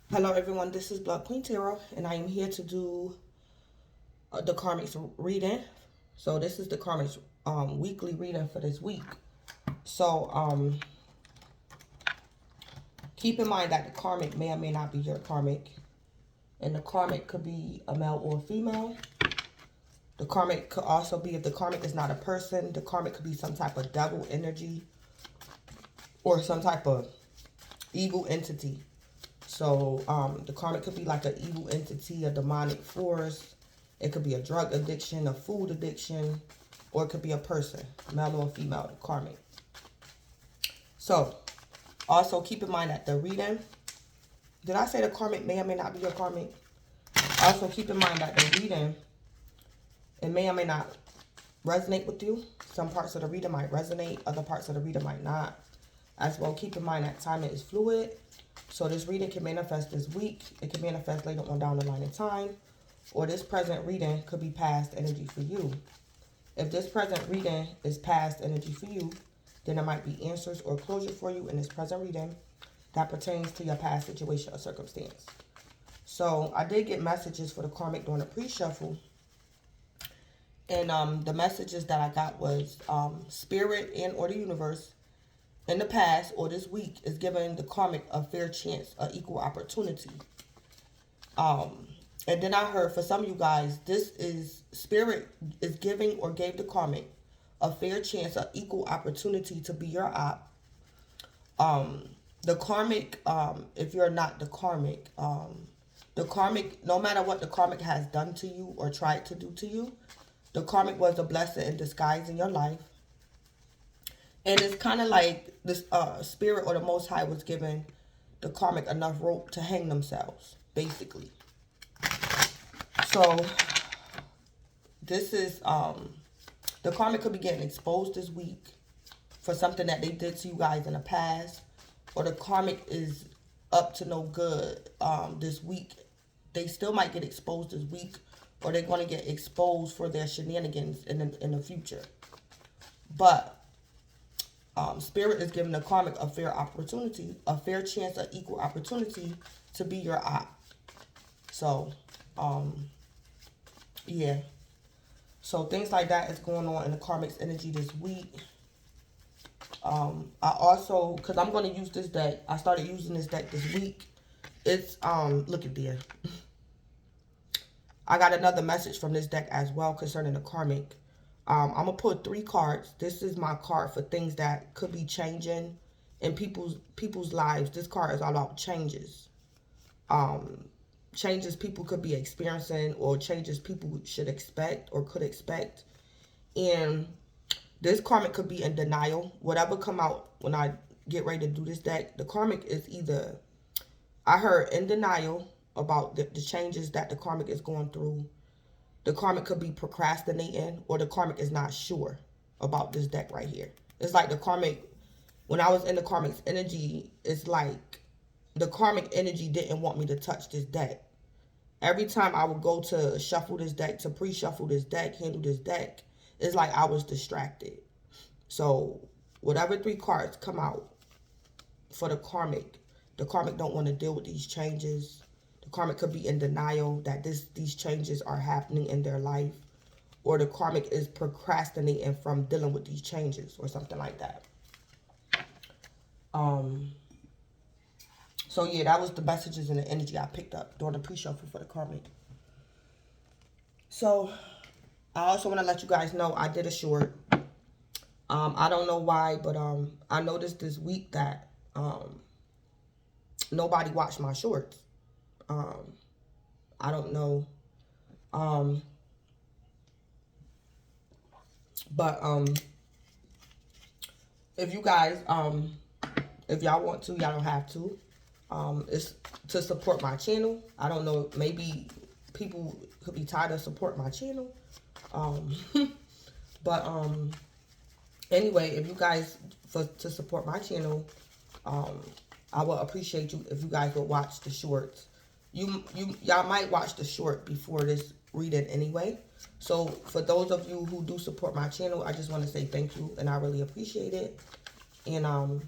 Hello everyone, this is Blood Queen Tarot, and I am here to do the Karmic reading. So this is the Karmic weekly reading for this week. So keep in mind that the Karmic may or may not be your Karmic. And the Karmic could be a male or a female. The Karmic could also be, if the Karmic is not a person, the Karmic could be some type of devil energy or some type of evil entity. So the Karmic could be like an evil entity, a demonic force. It could be a drug addiction, a food addiction, or it could be a person, male or female, the Karmic. So also keep in mind that the reading, did I say the Karmic may or may not be your Karmic? Also keep in mind that the reading, it may or may not resonate with you. Some parts of the reading might resonate, other parts of the reading might not. As well, keep in mind that timing is fluid. So this reading can manifest this week. It can manifest later on down the line in time. Or this present reading could be past energy for you. If this present reading is past energy for you, then there might be answers or closure for you in this present reading that pertains to your past situation or circumstance. So I did get messages for the Karmic during the pre-shuffle. And the messages that I got was Spirit and or the universe in the past or this week is giving the Karmic a fair chance, an equal opportunity. And then I heard for some of you guys, this is Spirit is giving or gave the Karmic a fair chance, an equal opportunity to be your op. The Karmic, if you're not the Karmic, no matter what the Karmic has done to you or tried to do to you, the Karmic was a blessing in disguise in your life. And it's kind of like this Spirit or the Most High was giving the Karmic enough rope to hang themselves, basically. So this is, the Karmic could be getting exposed this week for something that they did to you guys in the past. Or the Karmic is up to no good this week. They still might get exposed this week. Or they're going to get exposed for their shenanigans in the future. But Spirit is giving the Karmic a fair opportunity, a fair chance, an equal opportunity to be your op. So, yeah. So things like that is going on in the Karmic's energy this week. I also, because I'm going to use this deck, I started using this deck this week. It's, look at there. I got another message from this deck as well concerning the Karmic. I'm going to put 3 cards. This is my card for things that could be changing in people's lives. This card is all about changes. Changes people could be experiencing or changes people should expect or could expect. And this Karmic could be in denial. Whatever come out when I get ready to do this deck, the Karmic is either, I heard in denial about the changes that the Karmic is going through. The Karmic could be procrastinating, or the Karmic is not sure about this deck right here. It's like the Karmic, when I was in the Karmic's energy, it's like the Karmic energy didn't want me to touch this deck. Every time I would go to shuffle this deck, to pre-shuffle this deck, handle this deck, it's like I was distracted. So whatever 3 cards come out for the Karmic don't want to deal with these changes. The Karmic could be in denial that these changes are happening in their life. Or the Karmic is procrastinating from dealing with these changes or something like that. So yeah, that was the messages and the energy I picked up during the pre-shuffle for the Karmic. So I also want to let you guys know I did a short. I don't know why, but I noticed this week that nobody watched my shorts. I don't know. But if you guys, if y'all want to, y'all don't have to. It's to support my channel. I don't know, maybe people could be tired of support my channel. But anyway, if you guys, to support my channel, I would appreciate you if you guys would watch the shorts. Y'all might watch the short before this reading anyway. So for those of you who do support my channel, I just want to say thank you and I really appreciate it. And I'm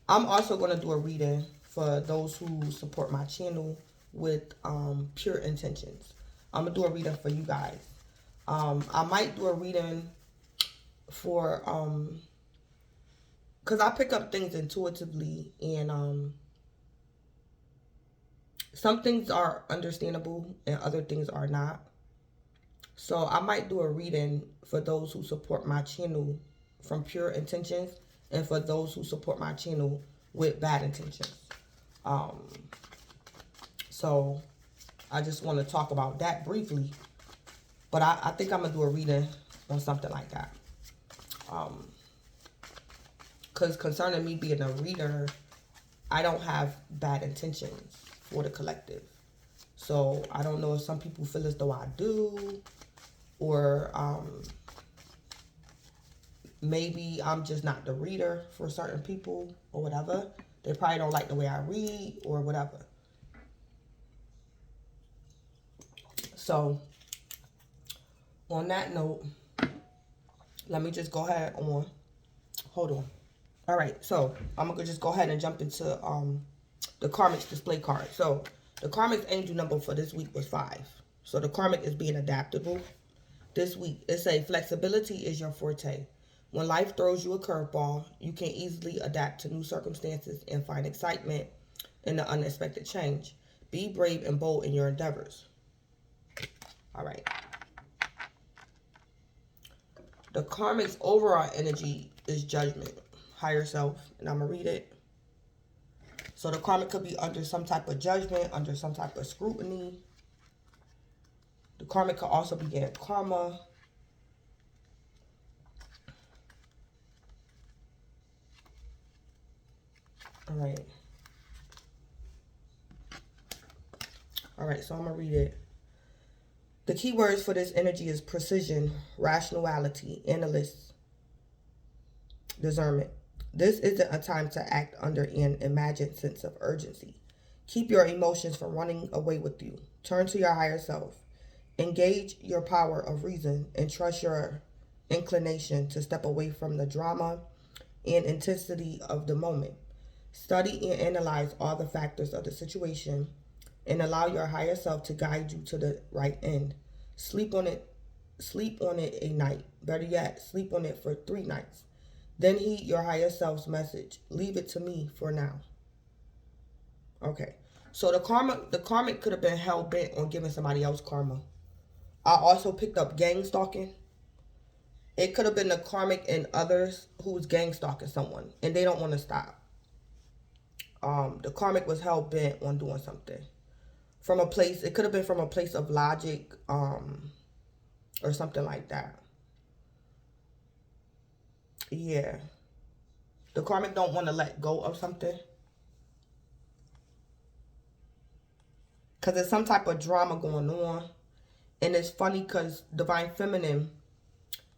also going to do a reading for those who support my channel with pure intentions. I'm going to do a reading for you guys. I might do a reading for, because I pick up things intuitively, and some things are understandable and other things are not. So I might do a reading for those who support my channel from pure intentions, and for those who support my channel with bad intentions. So I just want to talk about that briefly. But I think I'm going to do a reading on something like that. Because concerning me being a reader, I don't have bad intentions for the collective. So I don't know if some people feel as though I do, or maybe I'm just not the reader for certain people or whatever. They probably don't like the way I read or whatever. So on that note, let me just go ahead on. Hold on. All right, so I'm going to just go ahead and jump into the Karmic's display card. So the Karmic's angel number for this week was 5. So the Karmic is being adaptable. This week, it says flexibility is your forte. When life throws you a curveball, you can easily adapt to new circumstances and find excitement in the unexpected change. Be brave and bold in your endeavors. All right. The Karmic's overall energy is judgment, higher self, and I'm going to read it. So the Karmic could be under some type of judgment, under some type of scrutiny. The Karmic could also be getting karma. All right. All right, so I'm going to read it. The key words for this energy is precision, rationality, analysis, discernment. This isn't a time to act under an imagined sense of urgency. Keep your emotions from running away with you. Turn to your higher self. Engage your power of reason and trust your inclination to step away from the drama and intensity of the moment. Study and analyze all the factors of the situation and allow your higher self to guide you to the right end. Sleep on it a night. Better yet, sleep on it for 3 nights. Then heed your higher self's message. Leave it to me for now. Okay. So the Karmic could have been hell bent on giving somebody else karma. I also picked up gang stalking. It could have been the Karmic and others who's gang stalking someone and they don't want to stop. The Karmic was hell bent on doing something. From a place, it could have been from a place of logic, or something like that. Yeah. The Karmic don't want to let go of something. Because there's some type of drama going on. And it's funny because Divine Feminine,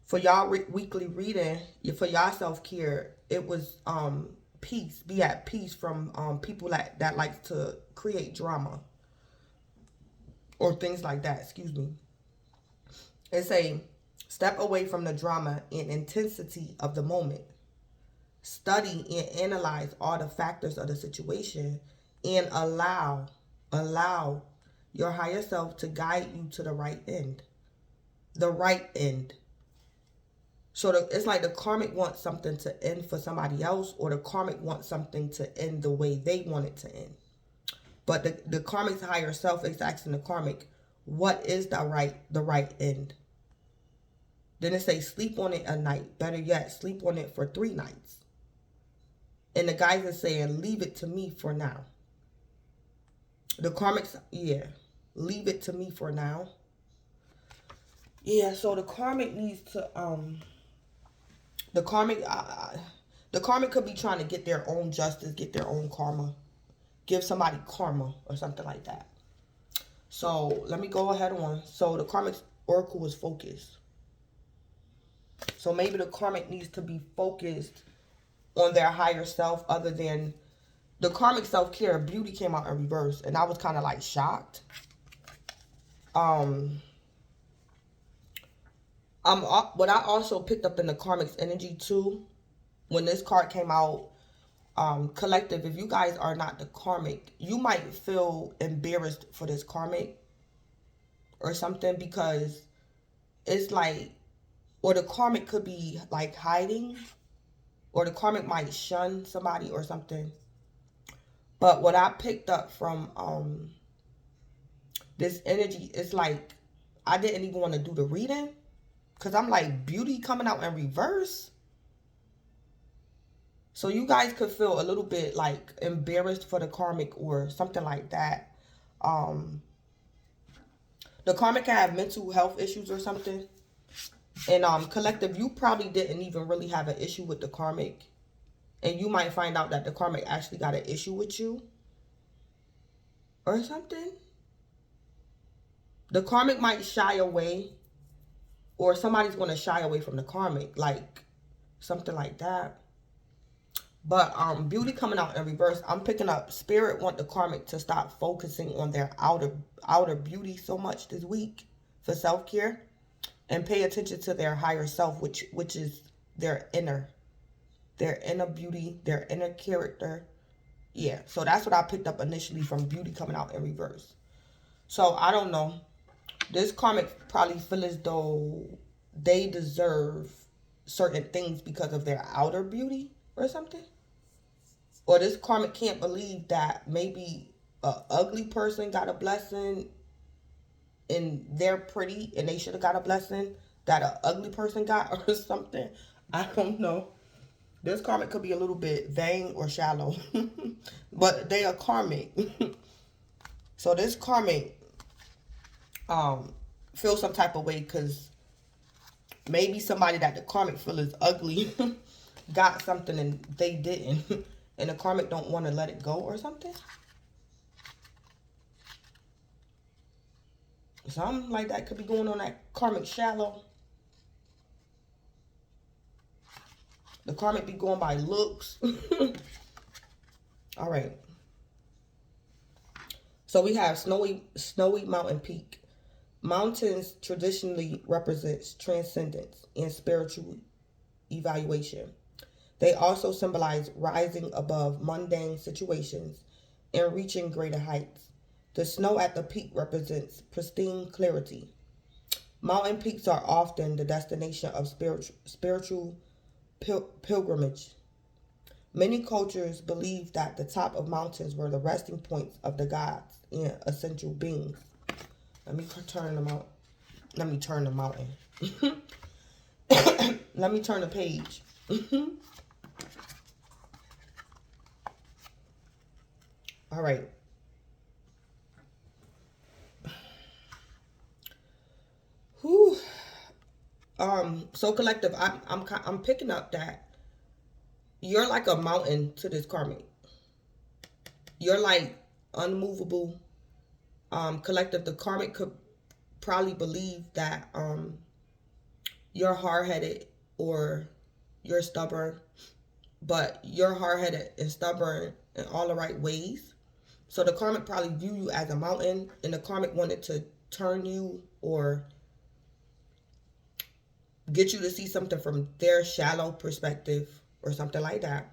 for y'all weekly reading, for y'all self-care, it was peace. Be at peace from people that like to create drama. Or things like that, excuse me. It's a step away from the drama and intensity of the moment. Study and analyze all the factors of the situation and allow your higher self to guide you to the right end. The right end. So it's like the Karmic wants something to end for somebody else, or the Karmic wants something to end the way they want it to end. But the Karmic's higher self is asking the Karmic, what is the right end? Then it says sleep on it a night. Better yet, sleep on it for 3 nights. And the guys are saying, leave it to me for now. The Karmic's, yeah, leave it to me for now. Yeah, so the Karmic needs to, the Karmic could be trying to get their own justice, get their own karma. Give somebody karma or something like that. So let me go ahead on. So the Karmic Oracle is focused. So maybe the Karmic needs to be focused on their higher self, other than the Karmic self-care. Beauty came out in reverse, and I was kind of like shocked. What I also picked up in the Karmic's energy too, when this card came out, Collective, if you guys are not the karmic, you might feel embarrassed for this karmic or something, because it's like, or the karmic could be like hiding, or the karmic might shun somebody or something. But what I picked up from this energy, it's like I didn't even want to do the reading, because I'm like, beauty coming out in reverse. So you guys could feel a little bit like embarrassed for the karmic or something like that. The karmic can have mental health issues or something. And collective, you probably didn't even really have an issue with the karmic. And you might find out that the karmic actually got an issue with you or something. The karmic might shy away, or somebody's going to shy away from the karmic, like something like that. But beauty coming out in reverse, I'm picking up spirit want the karmic to stop focusing on their outer beauty so much this week for self-care, and pay attention to their higher self, which is their inner beauty, their inner character. Yeah, so that's what I picked up initially from beauty coming out in reverse. So I don't know. This karmic probably feel as though they deserve certain things because of their outer beauty or something. Or this karmic can't believe that maybe a ugly person got a blessing and they're pretty and they should have got a blessing that a ugly person got or something. I don't know. This karmic could be a little bit vain or shallow. But they are karmic. So this karmic feel some type of way because maybe somebody that the karmic feel is ugly got something and they didn't. And the karmic don't want to let it go or something. Something like that could be going on that karmic shallow. The karmic be going by looks. All right. So we have snowy mountain peak. Mountains traditionally represents transcendence and spiritual evaluation. They also symbolize rising above mundane situations and reaching greater heights. The snow at the peak represents pristine clarity. Mountain peaks are often the destination of spiritual pilgrimage. Many cultures believe that the top of mountains were the resting points of the gods and essential beings. Let me turn them out. Let me turn the mountain. Let me turn the page. All right. Whew. So collective, I'm picking up that you're like a mountain to this karmic. You're like unmovable. Collective, the karmic could probably believe that you're hard-headed or you're stubborn, but you're hard-headed and stubborn in all the right ways. So the karmic probably view you as a mountain, and the karmic wanted to turn you or get you to see something from their shallow perspective or something like that.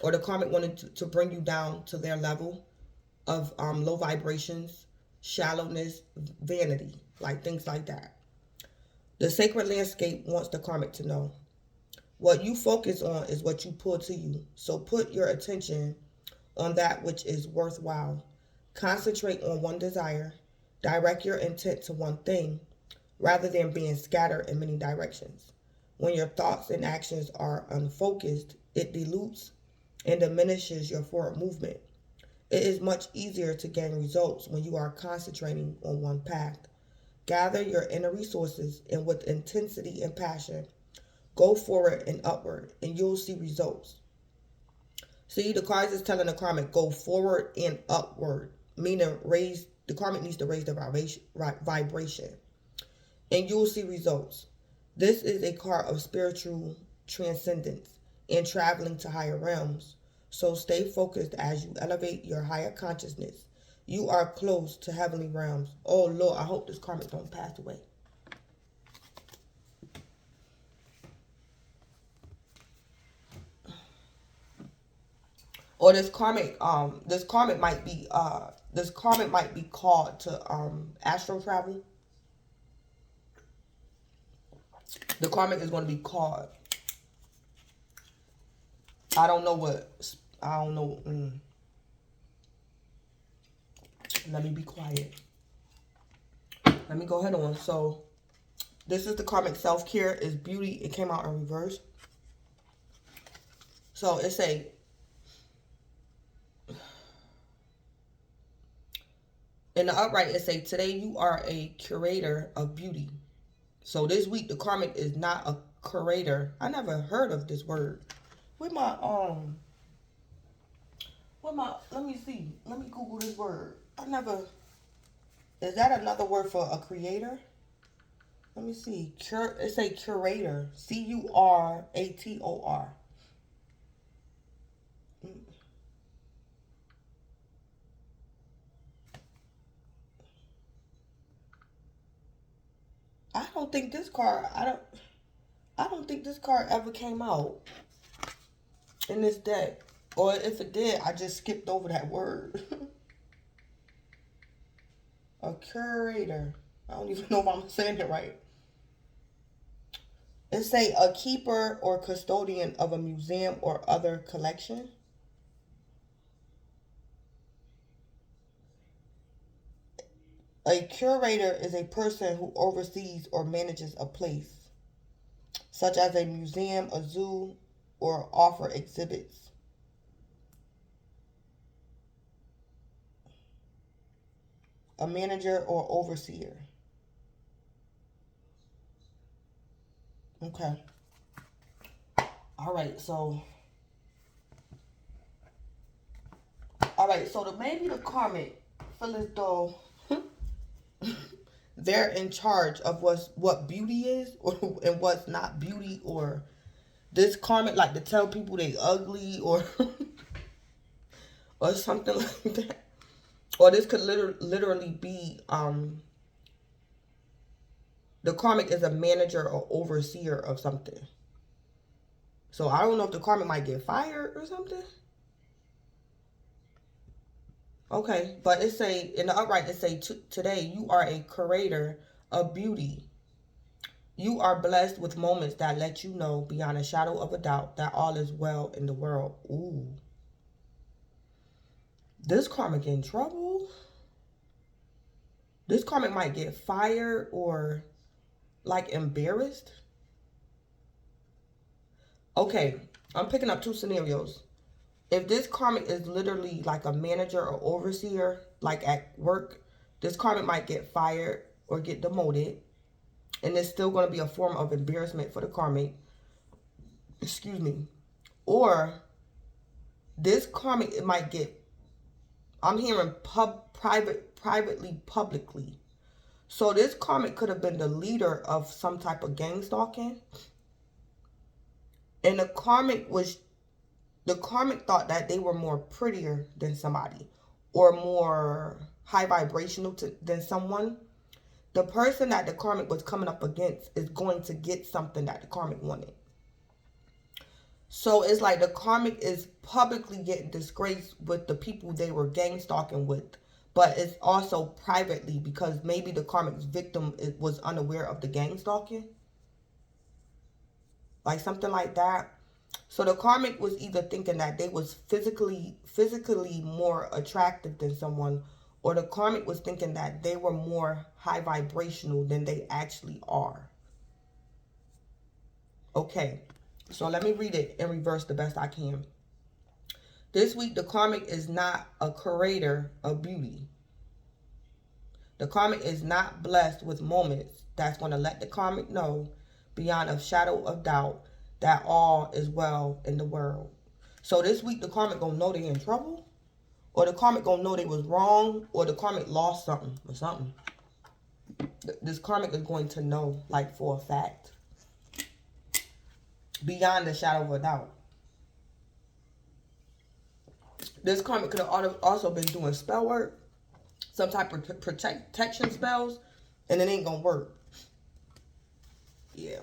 Or the karmic wanted to bring you down to their level of low vibrations, shallowness, vanity, like things like that. The sacred landscape wants the karmic to know what you focus on is what you pull to you. So put your attention on that which is worthwhile. Concentrate on one desire. Direct your intent to one thing rather than being scattered in many directions. When your thoughts and actions are unfocused, it dilutes and diminishes your forward movement. It is much easier to gain results when you are concentrating on one path. Gather your inner resources and with intensity and passion, go forward and upward and you'll see results. See, the cards is telling the karmic go forward and upward, meaning the karmic needs to raise the vibration and you'll see results. This is a card of spiritual transcendence and traveling to higher realms. So stay focused as you elevate your higher consciousness. You are close to heavenly realms. Oh Lord, I hope this karmic don't pass away. Or this karmic might be called to astral travel. The karmic is going to be called. I don't know what. I don't know. Let me be quiet. Let me go ahead on. So, this is the karmic self-care. Is beauty. It came out in reverse. So, it's a... In the upright, it say, today you are a curator of beauty. So, this week, the karmic is not a curator. I never heard of this word. Let me see. Let me Google this word. Is that another word for a creator? Let me see. It's a curator. Curator. I don't think this card ever came out in this deck. Or if it did, I just skipped over that word. A curator. I don't even know if I'm saying it right. It say a keeper or custodian of a museum or other collection. A curator is a person who oversees or manages a place, such as a museum, a zoo, or offer exhibits. A manager or overseer. Okay. All right, so maybe the karmic feel as though they're in charge of what beauty is and what's not beauty, or this karmic like to tell people they ugly or or something like that. Or this could literally be the karmic is a manager or overseer of something. So I don't know if the karmic might get fired or something. Okay, but it say in the upright, it say today you are a curator of beauty. You are blessed with moments that let you know beyond a shadow of a doubt that all is well in the world. Ooh. This karmic in trouble. This karmic might get fired or like embarrassed. Okay, I'm picking up two scenarios. If this karmic is literally like a manager or overseer, like at work, this karmic might get fired or get demoted. And it's still going to be a form of embarrassment for the karmic. Excuse me. Or this karmic, it might get, I'm hearing privately, publicly. So this karmic could have been the leader of some type of gang stalking. And the karmic thought that they were more prettier than somebody or more high vibrational than someone. The person that the karmic was coming up against is going to get something that the karmic wanted. So it's like the karmic is publicly getting disgraced with the people they were gang stalking with. But it's also privately because maybe the karmic's victim was unaware of the gang stalking. Like something like that. So the karmic was either thinking that they was physically more attractive than someone, or the karmic was thinking that they were more high vibrational than they actually are. Okay, so let me read it in reverse the best I can. This week, the karmic is not a curator of beauty. The karmic is not blessed with moments that's going to let the karmic know beyond a shadow of doubt that all is well in the world. So this week, the karmic gonna know they in trouble, or the karmic gonna know they was wrong, or the karmic lost something or something. This karmic is going to know, like for a fact, beyond the shadow of a doubt. This karmic could have also been doing spell work, some type of protection spells, and it ain't gonna work. Yeah.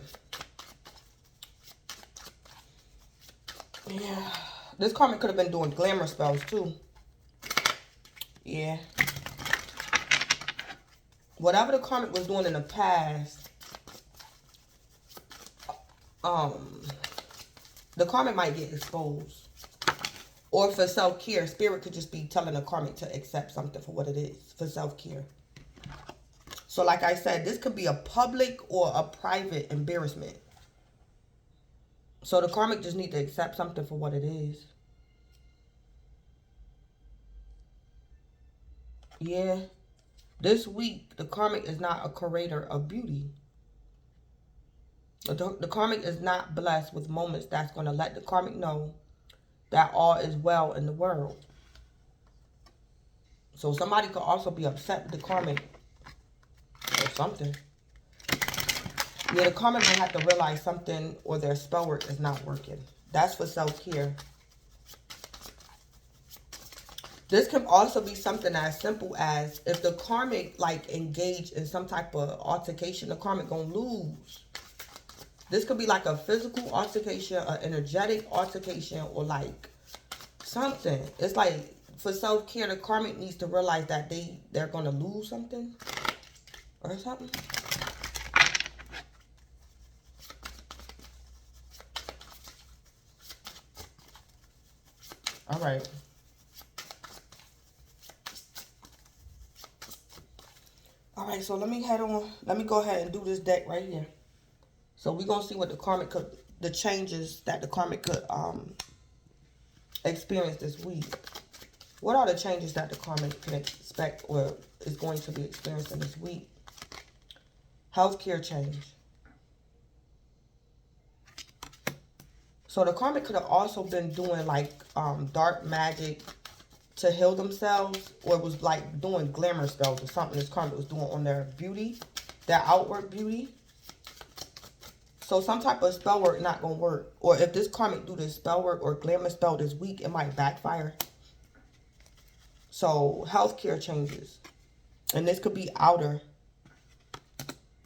Yeah. This karmic could have been doing glamour spells too. Yeah. Whatever the karmic was doing in the past, the karmic might get exposed. Or for self-care, spirit could just be telling the karmic to accept something for what it is, for self-care. So like I said, this could be a public or a private embarrassment. So the karmic just need to accept something for what it is. Yeah. This week, the karmic is not a curator of beauty. The karmic is not blessed with moments that's going to let the karmic know that all is well in the world. So somebody could also be upset with the karmic or something. Yeah, the karmic might have to realize something or their spell work is not working. That's for self-care. This can also be something as simple as if the karmic like engage in some type of altercation, the karmic gonna lose. This could be like a physical altercation, an energetic altercation, or like something. It's like for self-care, the karmic needs to realize that they're gonna lose something or something. All right. All right, so let me go ahead and do this deck right here. So we're going to see what the karmic could, the changes that the karmic could experience this week. What are the changes that the karmic can expect or is going to be experiencing this week? Healthcare change. So the karmic could have also been doing like dark magic to heal themselves, or it was like doing glamour spells or something this karmic was doing on their beauty, their outward beauty. So some type of spell work not going to work. Or if this karmic do this spell work or glamour spell this week, it might backfire. So healthcare changes. And this could be outer.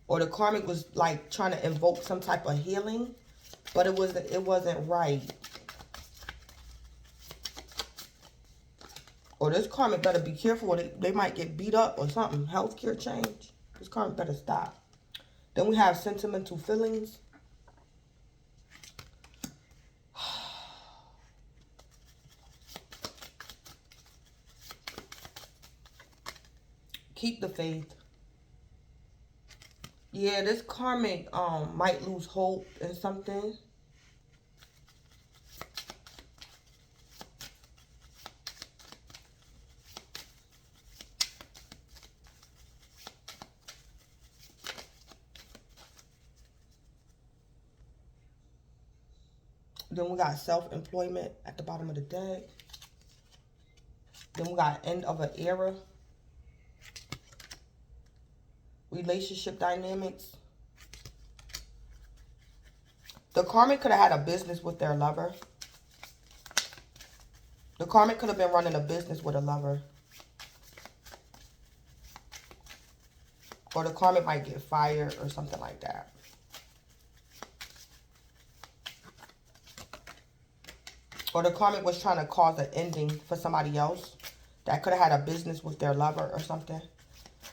Or the karmic was like trying to invoke some type of healing, but it wasn't right. Or this karmic better be careful, or they might get beat up or something. Healthcare change. This karmic better stop. Then we have sentimental feelings. Keep the faith. Yeah, this karmic might lose hope in something. Then we got self-employment at the bottom of the deck. Then we got end of an era. Relationship dynamics. The karmic could have had a business with their lover. The karmic could have been running a business with a lover. Or the karmic might get fired or something like that. Or the karmic was trying to cause an ending for somebody else that could have had a business with their lover or something.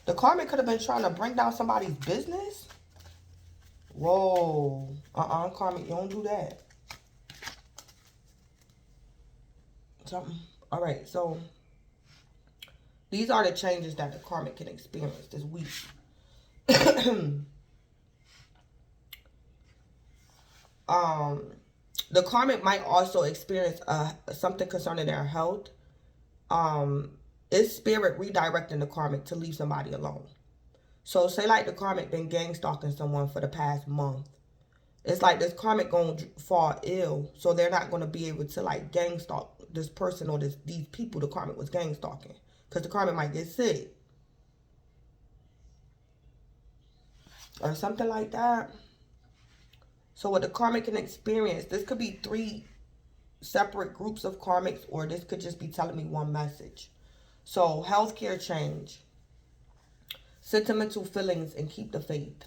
The karmic could have been trying to bring down somebody's business. Whoa. Karmic, you don't do that. Something. All right, so these are the changes that the karmic can experience this week. The karmic might also experience something concerning their health. It's spirit redirecting the karmic to leave somebody alone. So say like the karmic been gang stalking someone for the past month. It's like this karmic going to fall ill, so they're not going to be able to like gang stalk this person or these people the karmic was gang stalking, because the karmic might get sick or something like that. So what the karmic can experience, this could be 3 separate groups of karmics, or this could just be telling me one message. So healthcare change, sentimental feelings, and keep the faith.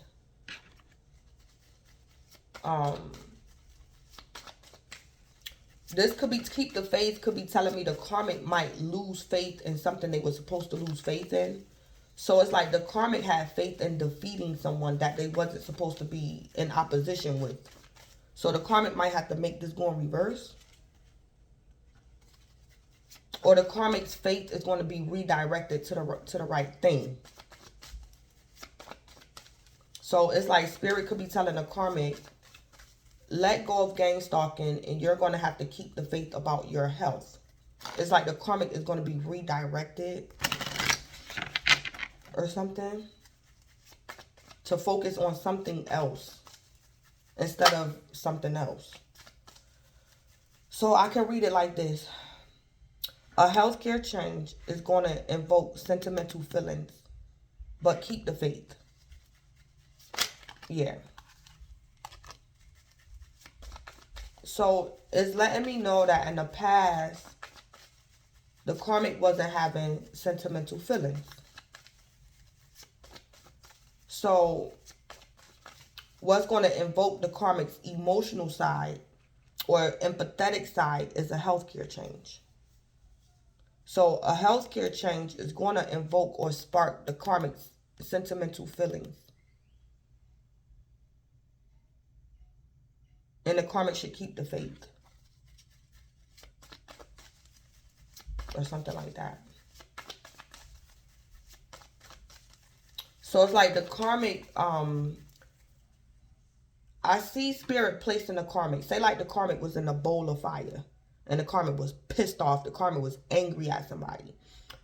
This could be, keep the faith, could be telling me the karmic might lose faith in something they were supposed to lose faith in. So it's like the karmic had faith in defeating someone that they wasn't supposed to be in opposition with. So the karmic might have to make this go in reverse. Or the karmic's faith is going to be redirected to the right thing. So it's like spirit could be telling the karmic, let go of gang stalking and you're going to have to keep the faith about your health. It's like the karmic is going to be redirected or something to focus on something else instead of something else. So I can read it like this. A healthcare change is going to invoke sentimental feelings, but keep the faith. Yeah. So it's letting me know that in the past, the karmic wasn't having sentimental feelings. So what's going to invoke the karmic's emotional side or empathetic side is a healthcare change. So a healthcare change is going to invoke or spark the karmic's sentimental feelings. And the karmic should keep the faith. Or something like that. So it's like the karmic, I see spirit placed in the karmic. Say like the karmic was in a bowl of fire. And the karmic was pissed off. The karmic was angry at somebody.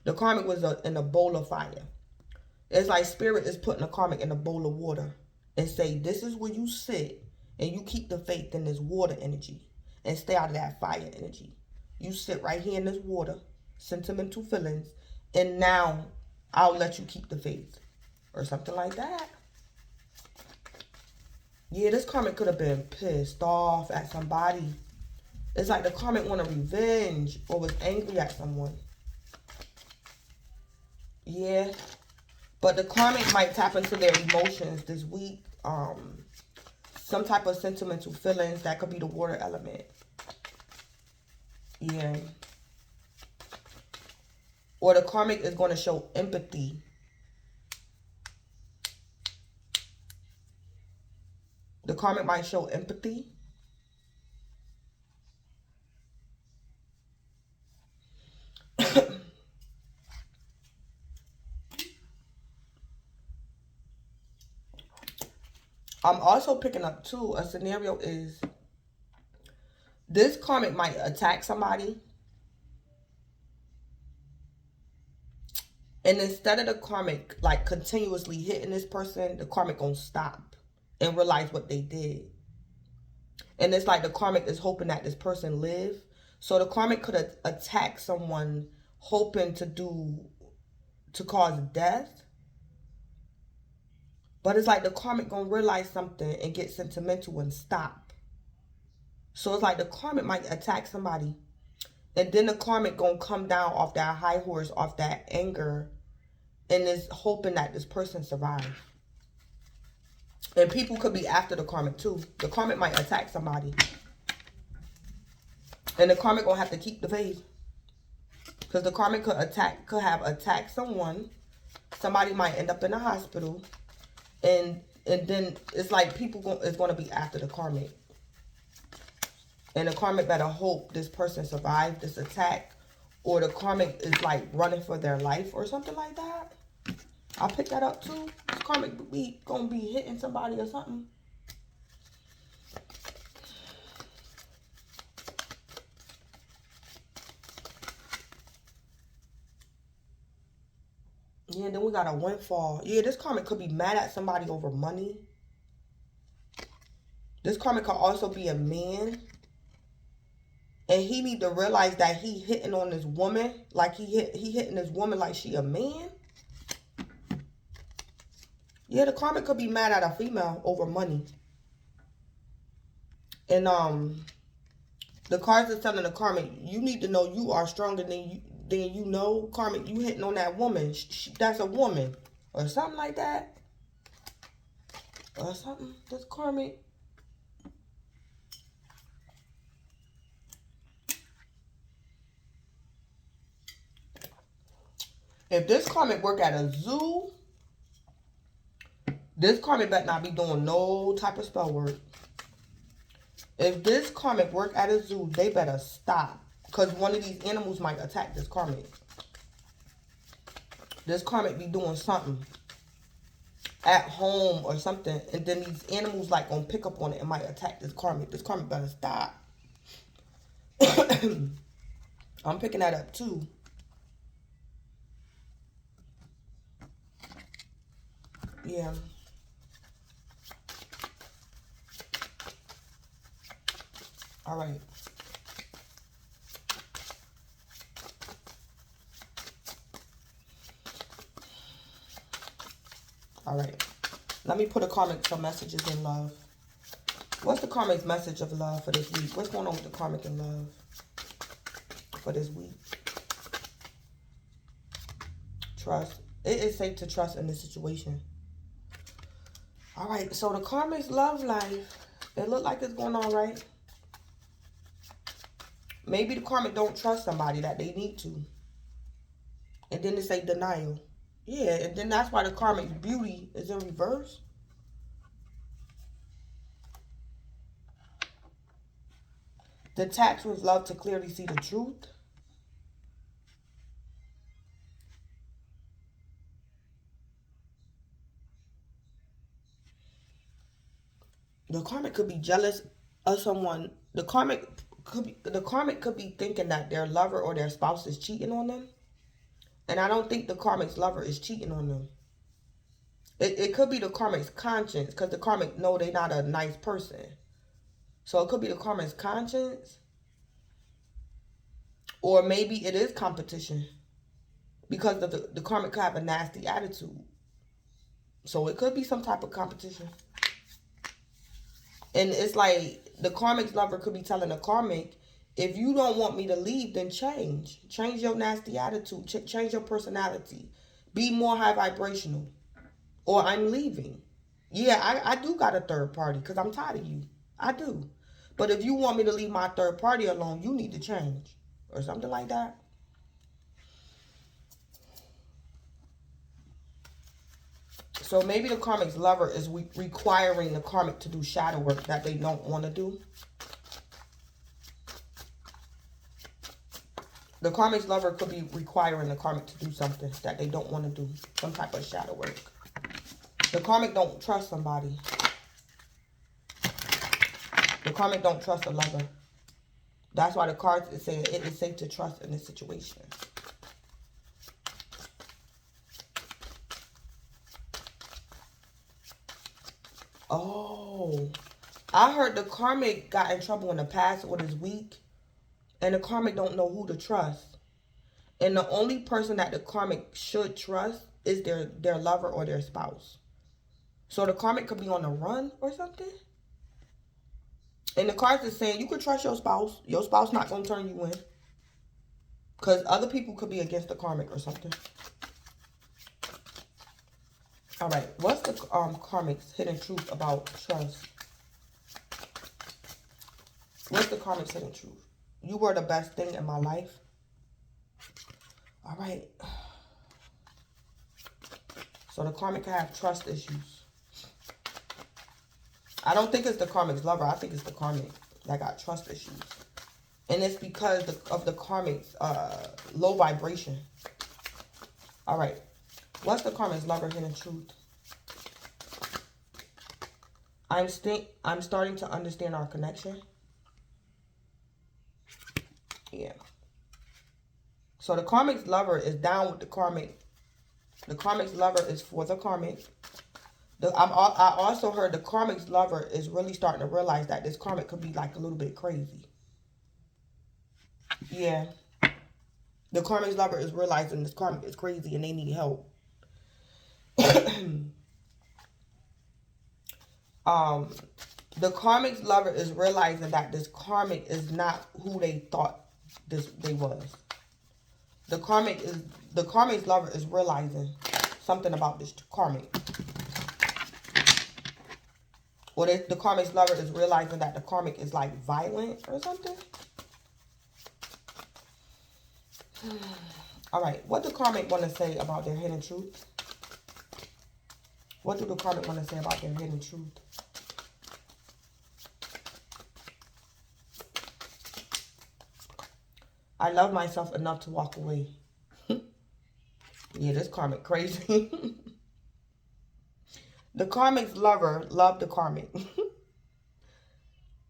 The karmic was in a bowl of fire. It's like spirit is putting the karmic in a bowl of water. And say, this is where you sit. And you keep the faith in this water energy. And stay out of that fire energy. You sit right here in this water. Sentimental feelings. And now, I'll let you keep the faith. Or something like that. Yeah, this karmic could have been pissed off at somebody. It's like the karmic wanted revenge. Or was angry at someone. Yeah. But the karmic might tap into their emotions this week. Some type of sentimental feelings. That could be the water element. Yeah. Or the karmic is going to show empathy. The karmic might show empathy. I'm also picking up too, a scenario is this karmic might attack somebody. And instead of the karmic like continuously hitting this person, the karmic gonna stop and realize what they did. And it's like the karmic is hoping that this person live. So the karmic could attack someone hoping to cause death. But it's like the karmic gonna realize something and get sentimental and stop. So it's like the karmic might attack somebody. And then the karmic gonna come down off that high horse, off that anger. And is hoping that this person survives. And people could be after the karmic too. The karmic might attack somebody. And the karmic gonna have to keep the faith. Because the karmic could have attacked someone. Somebody might end up in the hospital. And then it's like people is going to be after the karmic. And the karmic better hope this person survives this attack. Or the karmic is like running for their life or something like that. I'll pick that up too. This karmic going to be hitting somebody or something. Yeah, then we got a windfall. Yeah, this karmic could be mad at somebody over money. This karmic could also be a man. And he need to realize that he hitting on this woman. Like he hitting this woman like she a man. Yeah, the karmic could be mad at a female over money. And the cards is telling the karmic, you need to know you are stronger than you know. Karmic, you hitting on that woman. That's a woman. Or something like that. Or something. This karmic. If this karmic work at a zoo, this karmic better not be doing no type of spell work. If this karmic work at a zoo, they better stop. Because one of these animals might attack this karmic. This karmic be doing something at home or something. And then these animals like gonna pick up on it and might attack this karmic. This karmic better stop. I'm picking that up too. Yeah. All right. All right. Let me put a karmic some messages in love. What's the karmic's message of love for this week? What's going on with the karmic in love for this week? Trust. It is safe to trust in this situation. All right. So the karmic's love life, it look like it's going all right. Maybe the karmic don't trust somebody that they need to. And then they say denial. Yeah, and then that's why the karmic beauty is in reverse. Detached with love to clearly see the truth. The karmic could be jealous of someone. The karmic could be thinking that their lover or their spouse is cheating on them. And I don't think the karmic's lover is cheating on them. It could be the karmic's conscience, because the karmic know they're not a nice person. So it could be the karmic's conscience. Or maybe it is competition. Because the karmic could have a nasty attitude. So it could be some type of competition. And it's like the karmic's lover could be telling the karmic, if you don't want me to leave, then change. Change your nasty attitude. Change your personality. Be more high vibrational. Or I'm leaving. Yeah, I do got a third party because I'm tired of you. I do. But if you want me to leave my third party alone, you need to change. Or something like that. So maybe the karmic's lover is requiring the karmic to do shadow work that they don't want to do. The karmic's lover could be requiring the karmic to do something that they don't want to do. Some type of shadow work. The karmic don't trust somebody. The karmic don't trust a lover. That's why the cards is saying it is safe to trust in this situation. Oh. I heard the karmic got in trouble in the past or this week. And the karmic don't know who to trust. And the only person that the karmic should trust is their lover or their spouse. So the karmic could be on the run or something. And the cards is saying you could trust your spouse. Your spouse not going to turn you in. Because other people could be against the karmic or something. All right. What's the karmic's hidden truth about trust? What's the karmic's hidden truth? You were the best thing in my life. All right. So the karmic can have trust issues. I don't think it's the karmic's lover. I think it's the karmic that got trust issues. And it's because of the karmic's low vibration. All right. What's the karmic's lover hidden truth? I'm starting to understand our connection. Yeah. So the karmic's lover is down with the karmic. The karmic's lover is for the karmic. I also heard the karmic's lover is really starting to realize that this karmic could be like a little bit crazy. Yeah. The karmic's lover is realizing this karmic is crazy and they need help. The karmic's lover is realizing that this karmic is not who they thought they was. The karmic's lover is realizing something about this karmic. Or the karmic's lover is realizing that the karmic is like violent or something. All right. What do karmic want to say about their hidden truth? What do the karmic want to say about their hidden truth? I love myself enough to walk away. Yeah, this karmic crazy. The karmic's lover loved the karmic.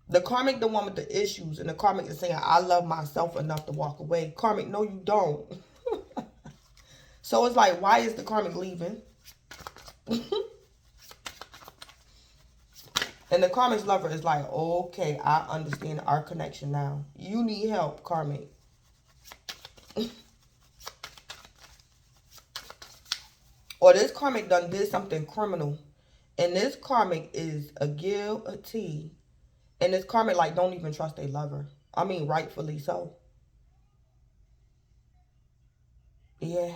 The karmic, the one with the issues, and the karmic is saying, I love myself enough to walk away. Karmic, no, you don't. So it's like, why is the karmic leaving? And the karmic's lover is like, okay, I understand our connection now. You need help, karmic. Or this karmic done did something criminal. And this karmic is a guilty. And this karmic, like, don't even trust their lover. I mean, rightfully so. Yeah.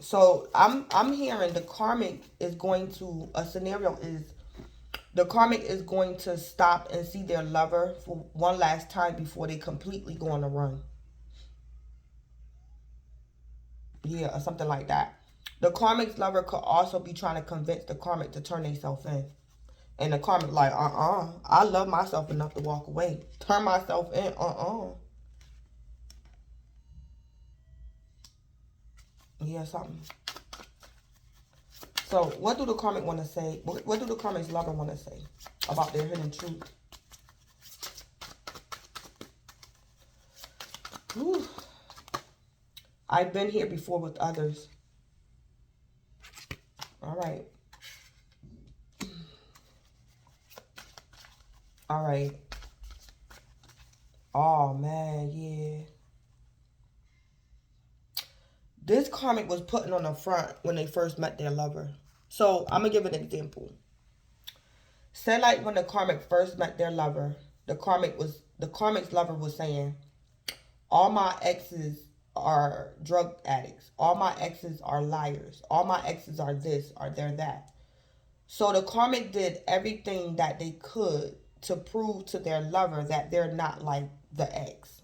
So I'm hearing the karmic is going to, a scenario is the karmic is going to stop and see their lover for one last time before they completely go on a run. Yeah, or something like that. The karmic's lover could also be trying to convince the karmic to turn themselves in. And the karmic like, I love myself enough to walk away. Turn myself in, Yeah, something. So, what do the karmic want to say? What do the karmic's lover want to say about their hidden truth? Whew. I've been here before with others. All right. All right. Oh, man, yeah. This karmic was putting on the front when they first met their lover. So, I'm going to give an example. Say like when the karmic first met their lover, the karmic's lover was saying, all my exes are drug addicts. All my exes are liars. All my exes are this or they're that. So the karmic did everything that they could to prove to their lover that they're not like the ex.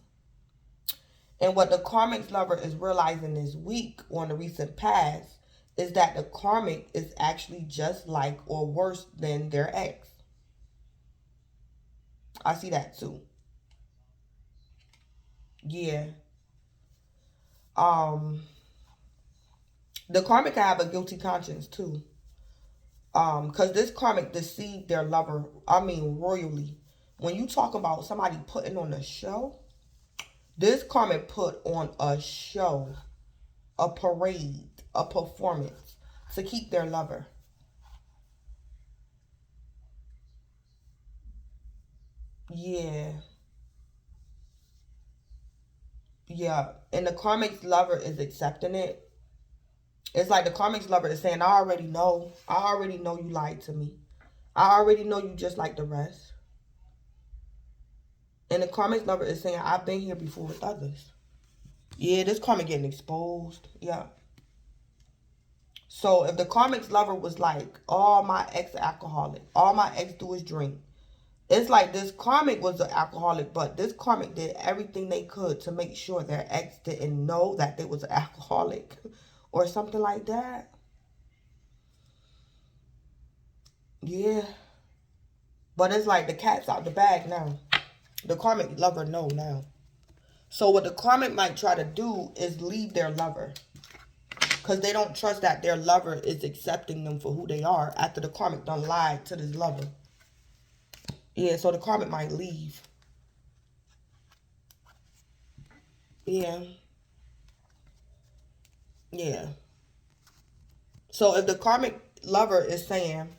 And what the karmic's lover is realizing this week or in the recent past is that the karmic is actually just like or worse than their ex. I see that too. Yeah. The karmic can have a guilty conscience too. Because this karmic deceived their lover, I mean royally. When you talk about somebody putting on a show, this karmic put on a show, a parade, a performance to keep their lover. Yeah. Yeah. And the karmic's lover is accepting it. It's like the karmic's lover is saying, I already know. I already know you lied to me. I already know you just like the rest. And the karmic's lover is saying, I've been here before with others. Yeah, this karmic getting exposed. Yeah. So if the karmic's lover was like, oh, my ex alcoholic, all my ex do is drink. It's like this karmic was an alcoholic, but this karmic did everything they could to make sure their ex didn't know that they was an alcoholic or something like that. Yeah. But it's like the cat's out the bag now. The karmic lover know now. So what the karmic might try to do is leave their lover. Because they don't trust that their lover is accepting them for who they are after the karmic done lied to this lover. Yeah, so the karmic might leave. Yeah. Yeah. So if the karmic lover is saying,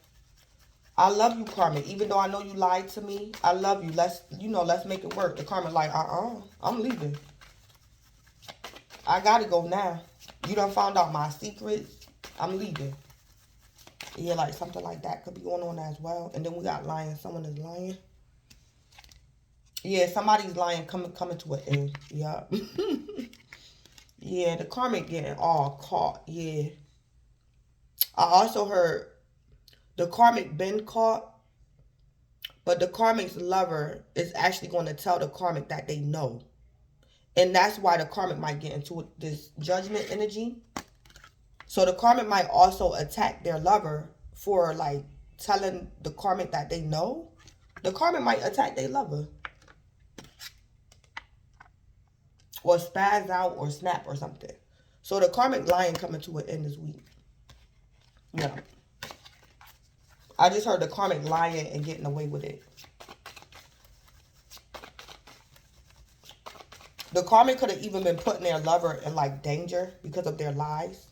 I love you, karmic, even though I know you lied to me, I love you. Let's make it work. The karmic like, I'm leaving. I gotta go now. You done found out my secrets. I'm leaving. Yeah, like something like that could be going on as well. And then we got lying. Someone is lying. Yeah, somebody's lying coming to an end. Yeah. Yeah, the karmic getting all caught. Yeah. I also heard the karmic been caught, But the karmic's lover is actually going to tell the karmic that they know. And that's why the karmic might get into this judgment energy. So the karmic might also attack their lover for like telling the karmic that they know. The karmic might attack their lover. Or spaz out or snap or something. So the karmic line coming to an end this week. Yeah. I just heard the karmic lying and getting away with it. The karmic could have even been putting their lover in like danger because of their lies.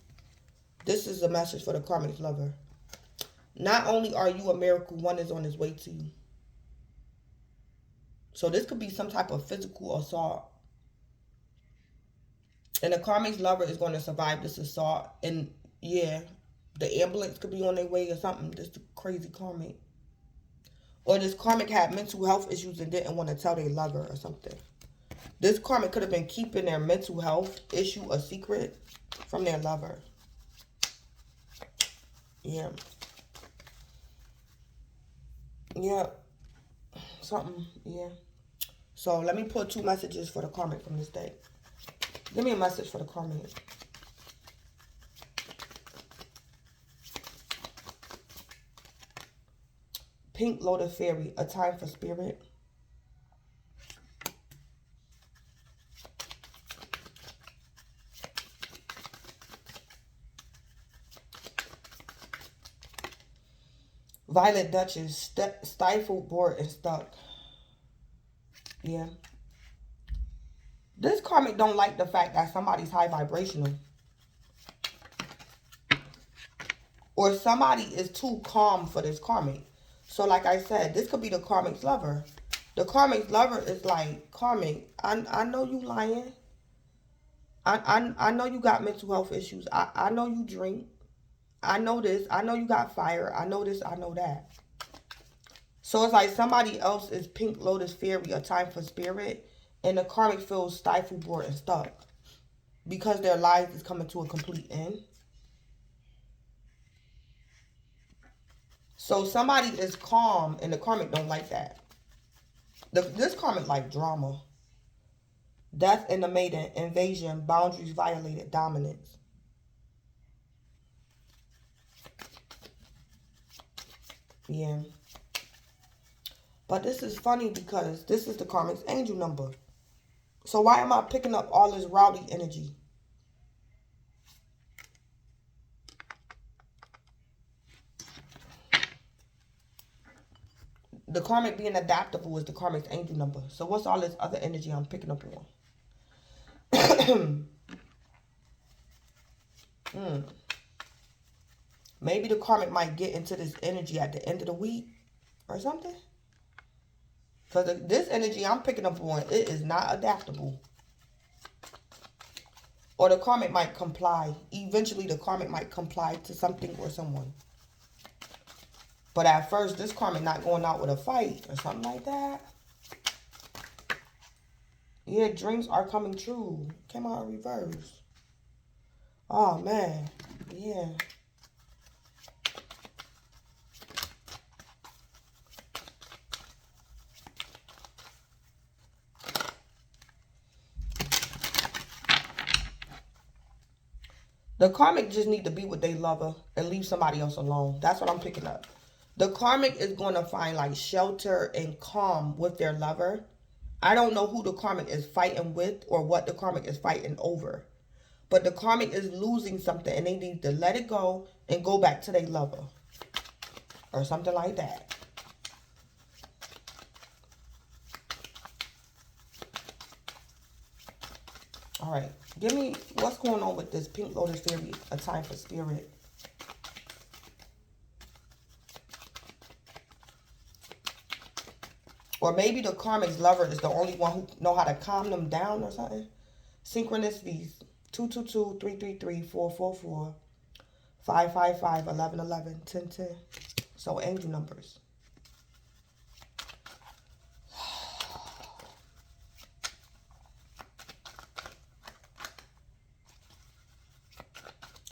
This is a message for the karmic's lover. Not only are you a miracle, one is on his way to you. So this could be some type of physical assault. And the karmic's lover is going to survive this assault. And yeah, the ambulance could be on their way or something. This is crazy karmic. Or this karmic had mental health issues and didn't want to tell their lover or something. This karmic could have been keeping their mental health issue a secret from their lover. Yeah. Yeah. Something. Yeah. So let me pull 2 messages for the karmic from this day. Give me a message for the karmic. Pink Lotus Fairy, a time for spirit. Violet Duchess, stifled, bored, and stuck. Yeah. This karmic don't like the fact that somebody's high vibrational. Or somebody is too calm for this karmic. So like I said, this could be the karmic's lover. The karmic's lover is like, karmic, I know you lying. I know you got mental health issues. I know you drink. I know this. I know you got fire. I know this. I know that. So it's like somebody else is Pink Lotus Fairy, a time for spirit. And the karmic feels stifled, bored, and stuck. Because their lives is coming to a complete end. So somebody is calm and the karmic don't like that. This karmic like drama. Death in the maiden, invasion, boundaries violated, dominance. Yeah. But this is funny because this is the karmic's angel number. So why am I picking up all this rowdy energy? The karmic being adaptable is the karmic's angel number. So what's all this other energy I'm picking up on? Maybe the karmic might get into this energy at the end of the week or something. Because this energy I'm picking up on, it is not adaptable. Or the karmic might comply. Eventually the karmic might comply to something or someone. But at first, this karmic not going out with a fight or something like that. Yeah, dreams are coming true. Came out in reverse. Oh, man. Yeah. The karmic just need to be with their lover and leave somebody else alone. That's what I'm picking up. The karmic is going to find like shelter and calm with their lover. I don't know who the karmic is fighting with or what the karmic is fighting over. But the karmic is losing something and they need to let it go and go back to their lover. Or something like that. All right. Give me what's going on with this Pink Lotus Fairy, a time for spirit. Or maybe the karmic's lover is the only one who know how to calm them down or something. Synchronicities. 222, 333, 444, 555, 1111, 1010. So angel numbers.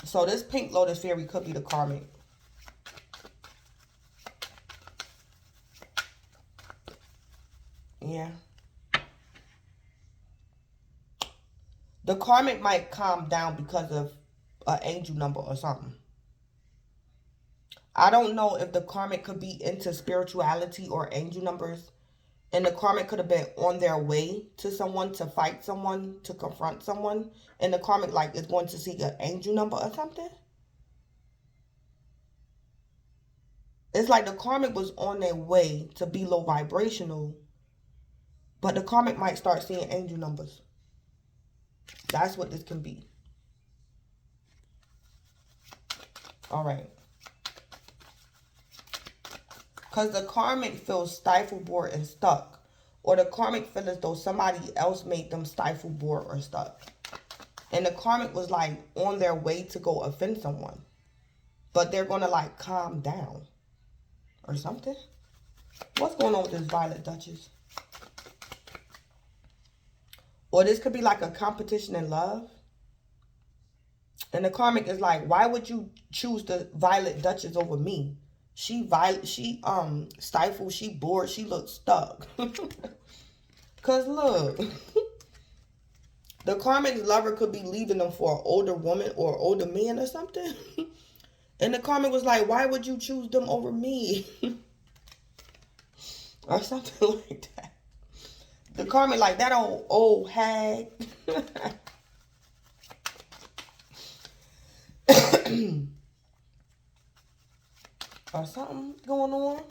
So this Pink Lotus Fairy could be the karmic. Yeah. The karmic might calm down because of an angel number or something. I don't know if the karmic could be into spirituality or angel numbers. And the karmic could have been on their way to someone, to fight someone, to confront someone. And the karmic, like, is going to seek an angel number or something. It's like the karmic was on their way to be low vibrational. But the karmic might start seeing angel numbers. That's what this can be. All right. Because the karmic feels stifled, bored, and stuck. Or the karmic feels as though somebody else made them stifled, bored, or stuck. And the karmic was like on their way to go offend someone. But they're going to like calm down. Or something. What's going on with this Violet Duchess? Or this could be like a competition in love. And the karmic is like, why would you choose the Violet Duchess over me? She stifled, she bored, she looks stuck. Cause look, the karmic lover could be leaving them for an older woman or older man or something. And the karmic was like, why would you choose them over me? Or something like that. The karmic like, that old hag. Or something going on.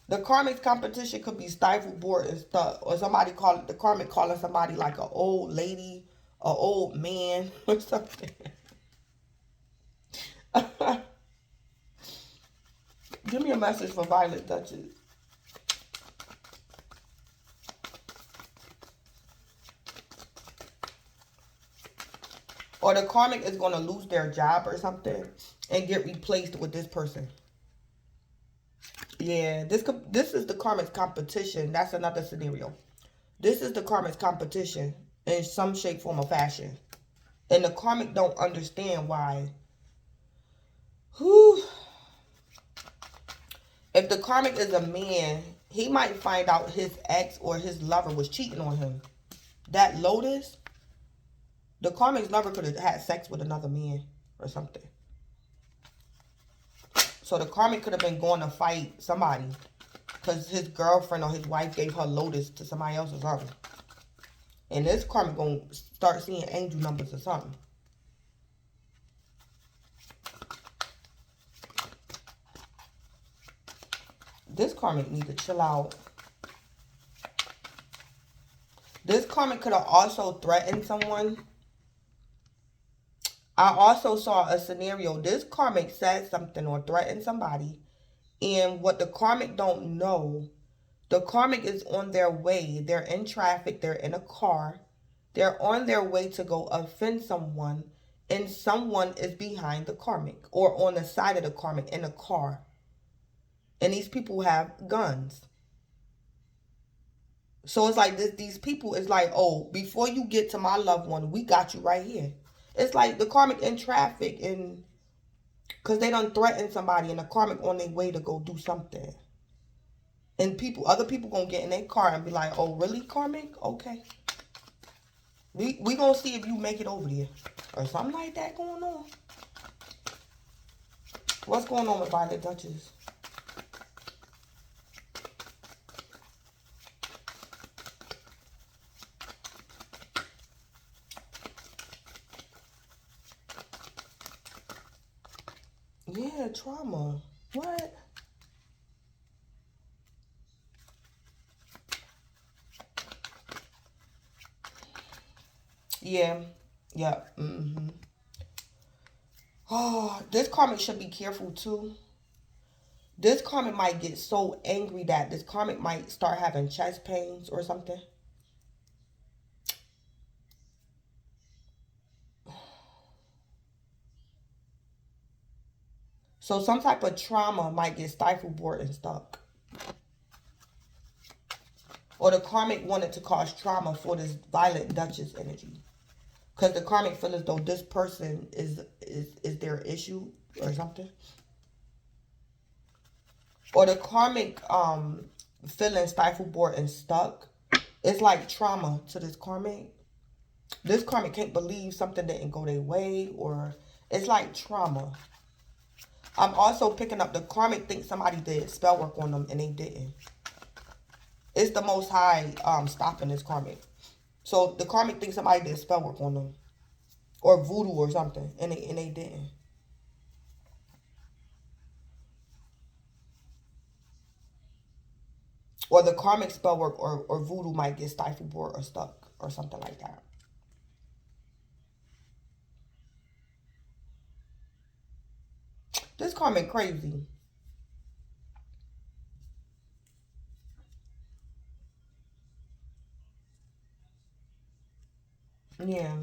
The karmic competition could be stifled, bored, and stuck. Or somebody the karmic calling somebody like an old lady, an old man, or something. Give me a message for Violet Duchess. Or the karmic is going to lose their job or something and get replaced with this person. Yeah, this is the karmic's competition. That's another scenario. This is the karmic's competition in some shape, form, or fashion. And the karmic don't understand why. Whew. If the karmic is a man, he might find out his ex or his lover was cheating on him. That Lotus, the karmic's lover could have had sex with another man or something. So the karmic could have been going to fight somebody because his girlfriend or his wife gave her Lotus to somebody else or something. And this karmic going to start seeing angel numbers or something. This karmic needs to chill out. This karmic could have also threatened someone. I also saw a scenario. This karmic said something or threatened somebody. And what the karmic don't know, the karmic is on their way. They're in traffic. They're in a car. They're on their way to go offend someone. And someone is behind the karmic or on the side of the karmic in a car. And these people have guns. So it's like these people is like, oh, before you get to my loved one, we got you right here. It's like the karmic in traffic and because they done threaten somebody and the karmic on their way to go do something. And other people gonna get in their car and be like, oh, really, karmic? Okay. We gonna see if you make it over there. Or something like that going on. What's going on with Violet Duchess? Yeah, trauma. What? Yeah. Yeah. Oh, this karmic should be careful too. This karmic might get so angry that this karmic might start having chest pains or something. So some type of trauma might get stifled, bored, and stuck. Or the karmic wanted to cause trauma for this Violet Duchess energy. Because the karmic feels as though this person is their issue or something. Or the karmic feeling stifled, bored, and stuck. It's like trauma to this karmic. This karmic can't believe something didn't go their way, or it's like trauma. I'm also picking up the karmic thinks somebody did spell work on them and they didn't. It's the Most High stopping this karmic. So the karmic thinks somebody did spell work on them, or voodoo or something, and they didn't. Or the karmic spell work or voodoo might get stifled or stuck or something like that. This karmic crazy. Yeah.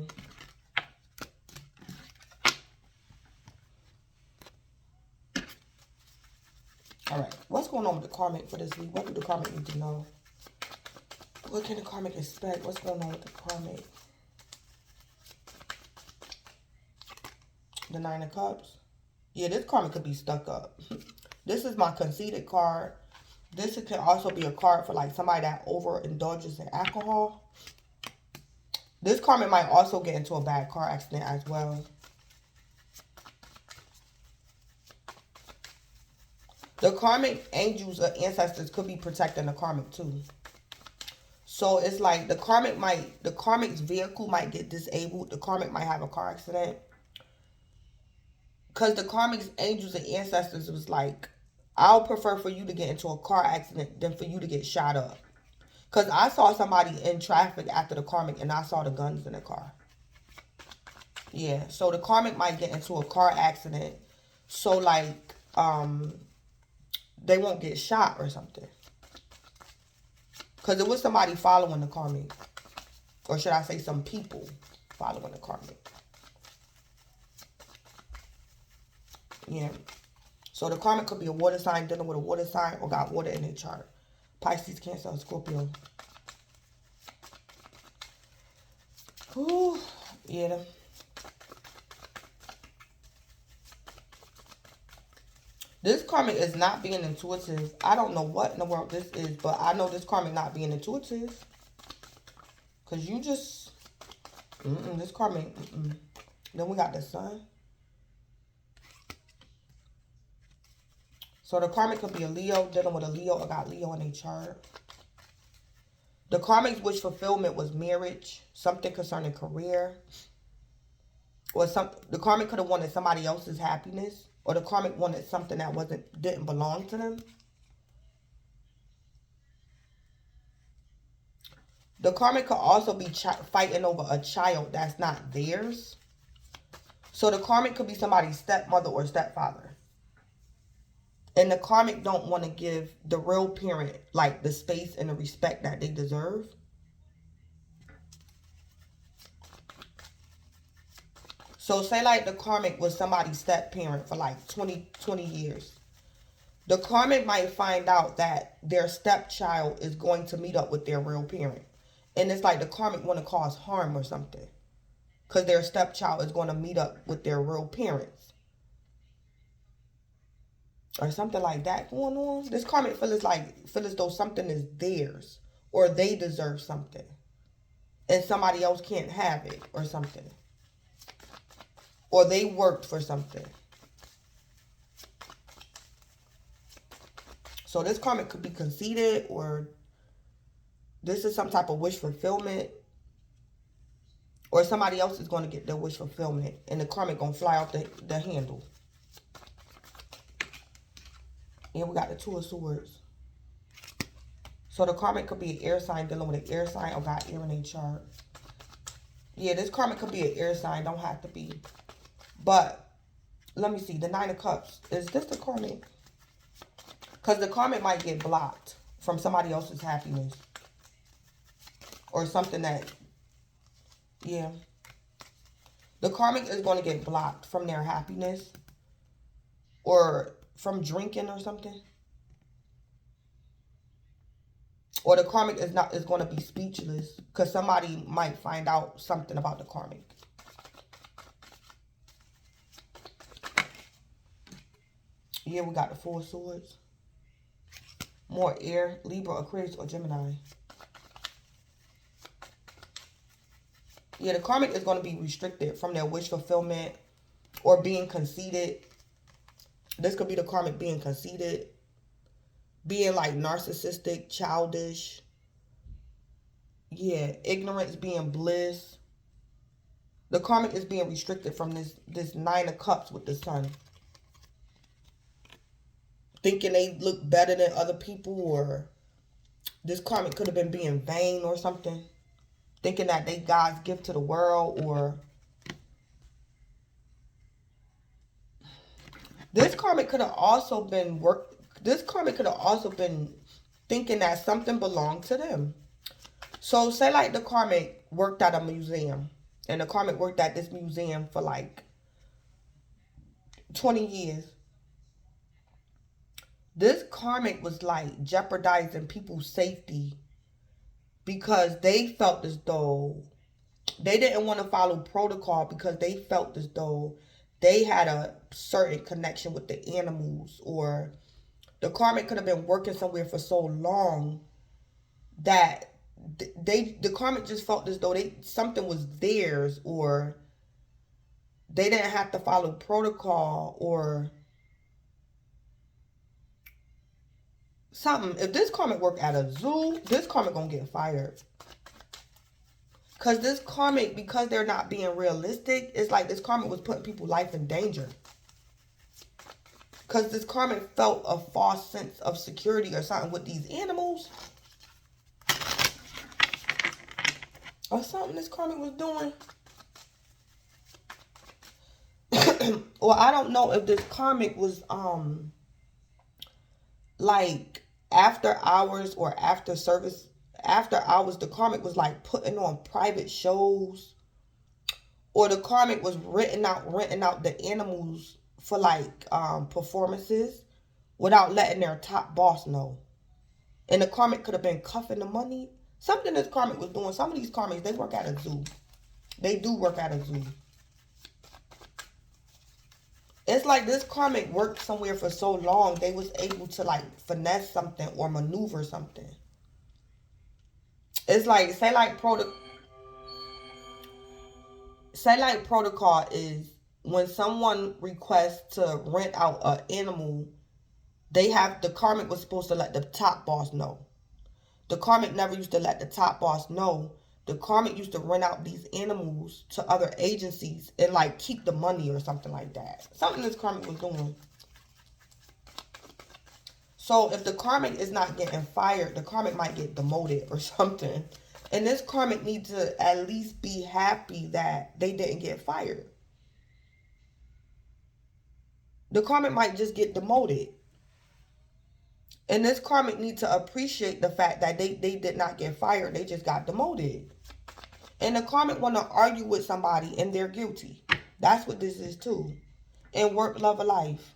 Alright. What's going on with the karmic for this week? What do the karmic need to know? What can the karmic expect? What's going on with the karmic? The Nine of Cups. Yeah, this karmic could be stuck up. This is my conceited card. This can also be a card for like somebody that overindulges in alcohol. This karmic might also get into a bad car accident as well. The karmic angels or ancestors could be protecting the karmic too. So it's like the karmic's vehicle might get disabled. The karmic might have a car accident. Because the karmic's angels and ancestors was like, I'll prefer for you to get into a car accident than for you to get shot up. Because I saw somebody in traffic after the karmic and I saw the guns in the car. Yeah, so the karmic might get into a car accident. So like, they won't get shot or something. Because it was somebody following the karmic. Or should I say some people following the karmic. Yeah. So the karmic could be a water sign dealing with a water sign or got water in their chart. Pisces, Cancer, Scorpio. Ooh, yeah. This karmic is not being intuitive. I don't know what in the world this is, but I know this karmic not being intuitive. Because you just... this karmic... Then we got the Sun. So the karmic could be a Leo, dealing with a Leo or got Leo in their chart. The karmic's wish fulfillment was marriage, something concerning career. Or the karmic could have wanted somebody else's happiness. Or the karmic wanted something that didn't belong to them. The karmic could also be fighting over a child that's not theirs. So the karmic could be somebody's stepmother or stepfather. And the karmic don't want to give the real parent like the space and the respect that they deserve. So say like the karmic was somebody's step parent for like 20 years. The karmic might find out that their stepchild is going to meet up with their real parent. And it's like the karmic want to cause harm or something. Because their stepchild is going to meet up with their real parents. Or something like that going on. This karmic feel as though something is theirs. Or they deserve something. And somebody else can't have it or something. Or they worked for something. So this karmic could be conceited, or this is some type of wish fulfillment. Or somebody else is going to get their wish fulfillment. And the karmic going to fly off the handle. And we got the Two of Swords. So the karmic could be an air sign dealing with an air sign or got air in their chart. Yeah, this karmic could be an air sign. Don't have to be. But, let me see. The Nine of Cups. Is this the karmic? Because the karmic might get blocked from somebody else's happiness. Or something that... Yeah. The karmic is going to get blocked from their happiness. Or from drinking or something. Or the karmic is going to be speechless. Because somebody might find out something about the karmic. Yeah, we got the Four of Swords. More air, Libra, Aquarius, or Gemini. Yeah, the karmic is going to be restricted from their wish fulfillment or being conceited. This could be the karmic being conceited, being like narcissistic, childish. Yeah, ignorance being bliss. The karmic is being restricted from this Nine of Cups with the Sun. Thinking they look better than other people, or this karmic could have been being vain or something. Thinking that they God's gift to the world, or this karmic could have also been this karmic could have also been thinking that something belonged to them. So say like the karmic worked at a museum, and the karmic worked at this museum for like 20 years. This karmic was like jeopardizing people's safety because they felt as though they didn't want to follow protocol, because they felt as though they had a certain connection with the animals, or the karmic could have been working somewhere for so long that the karmic just felt as though something was theirs, or they didn't have to follow protocol or something. If this karmic worked at a zoo, this karmic gonna get fired. Because this karmic, because they're not being realistic, it's like this karmic was putting people's life in danger. Because this karmic felt a false sense of security or something with these animals. Or something this karmic was doing. Or I don't know if this karmic was like after hours or after service. After hours, the karmic was like putting on private shows, or the karmic was renting out the animals for like performances without letting their top boss know. And the karmic could have been cuffing the money. Something this karmic was doing. Some of these karmics, they work at a zoo. They do work at a zoo. It's like this karmic worked somewhere for so long, they was able to like finesse something or maneuver something. It's like, say like protocol is when someone requests to rent out an animal, the karmic was supposed to let the top boss know. The karmic never used to let the top boss know. The karmic used to rent out these animals to other agencies and like keep the money or something like that. Something this karmic was doing. So if the karmic is not getting fired, the karmic might get demoted or something. And this karmic needs to at least be happy that they didn't get fired. The karmic might just get demoted. And this karmic needs to appreciate the fact that they did not get fired. They just got demoted. And the karmic want to argue with somebody and they're guilty. That's what this is too. In work, love, or life.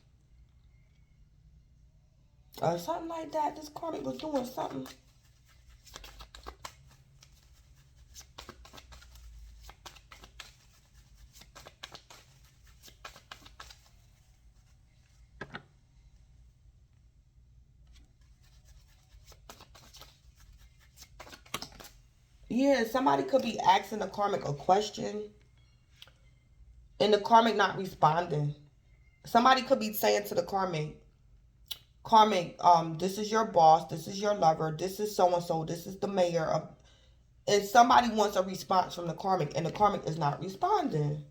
Or something like that. This karmic was doing something. Yeah, somebody could be asking the karmic a question and the karmic not responding. Somebody could be saying to the karmic, this is your boss, this is your lover, this is so-and-so, this is the mayor. And somebody wants a response from the karmic and the karmic is not responding.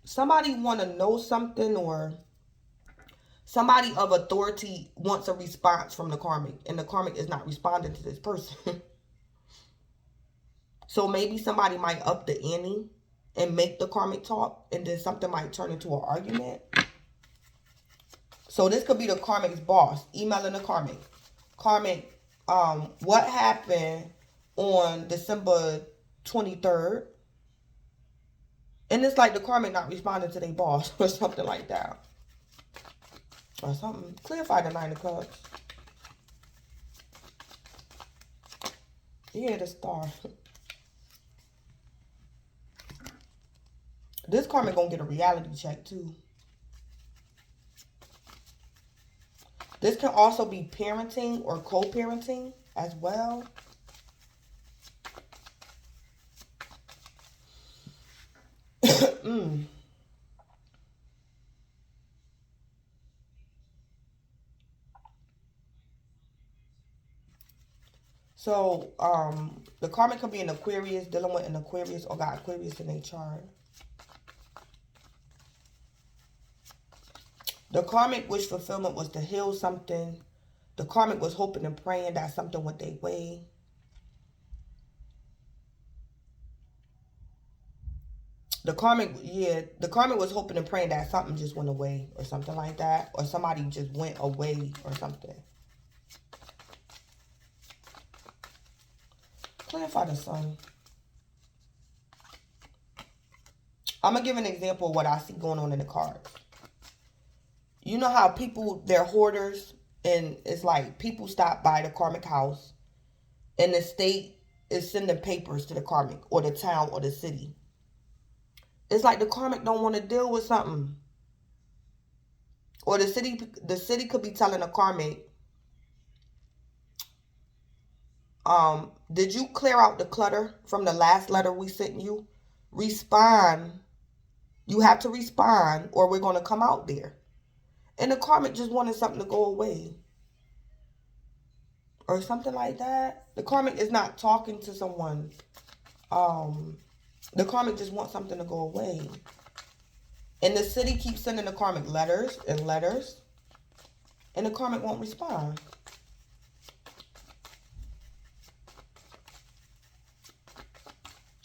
Somebody want to know something, or somebody of authority wants a response from the karmic and the karmic is not responding to this person. So maybe somebody might up the ante and make the karmic talk, and then something might turn into an argument. So this could be the karmic's boss emailing the karmic. Karmic, what happened on December 23rd? And it's like the karmic not responding to their boss or something like that. Or something. Clarify the Nine of Cups. Yeah, the Star. This karmic gonna get a reality check too. This can also be parenting or co-parenting as well. So, the karmic could be an Aquarius, dealing with an Aquarius, or got Aquarius in their chart. The karmic wish fulfillment was to heal something. The karmic was hoping and praying that something went their way. The karmic, yeah, the karmic was hoping and praying that something just went away or something like that. Or somebody just went away or something. Clarify the sun. I'm going to give an example of what I see going on in the cards. You know how people, they're hoarders, and it's like people stop by the karmic house and the state is sending papers to the karmic or the town or the city. It's like the karmic don't want to deal with something. Or the city could be telling the karmic, did you clear out the clutter from the last letter we sent you? Respond. You have to respond or we're going to come out there. And the karmic just wanted something to go away. Or something like that. The karmic is not talking to someone. The karmic just wants something to go away. And the city keeps sending the karmic letters and letters. And the karmic won't respond.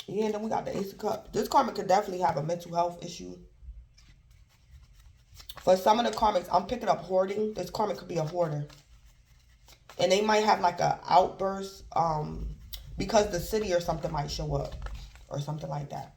Yeah, and then we got the Ace of Cups. This karmic could definitely have a mental health issue. For some of the karmics, I'm picking up hoarding. This karmic could be a hoarder. And they might have like a outburst because the city or something might show up. Or something like that.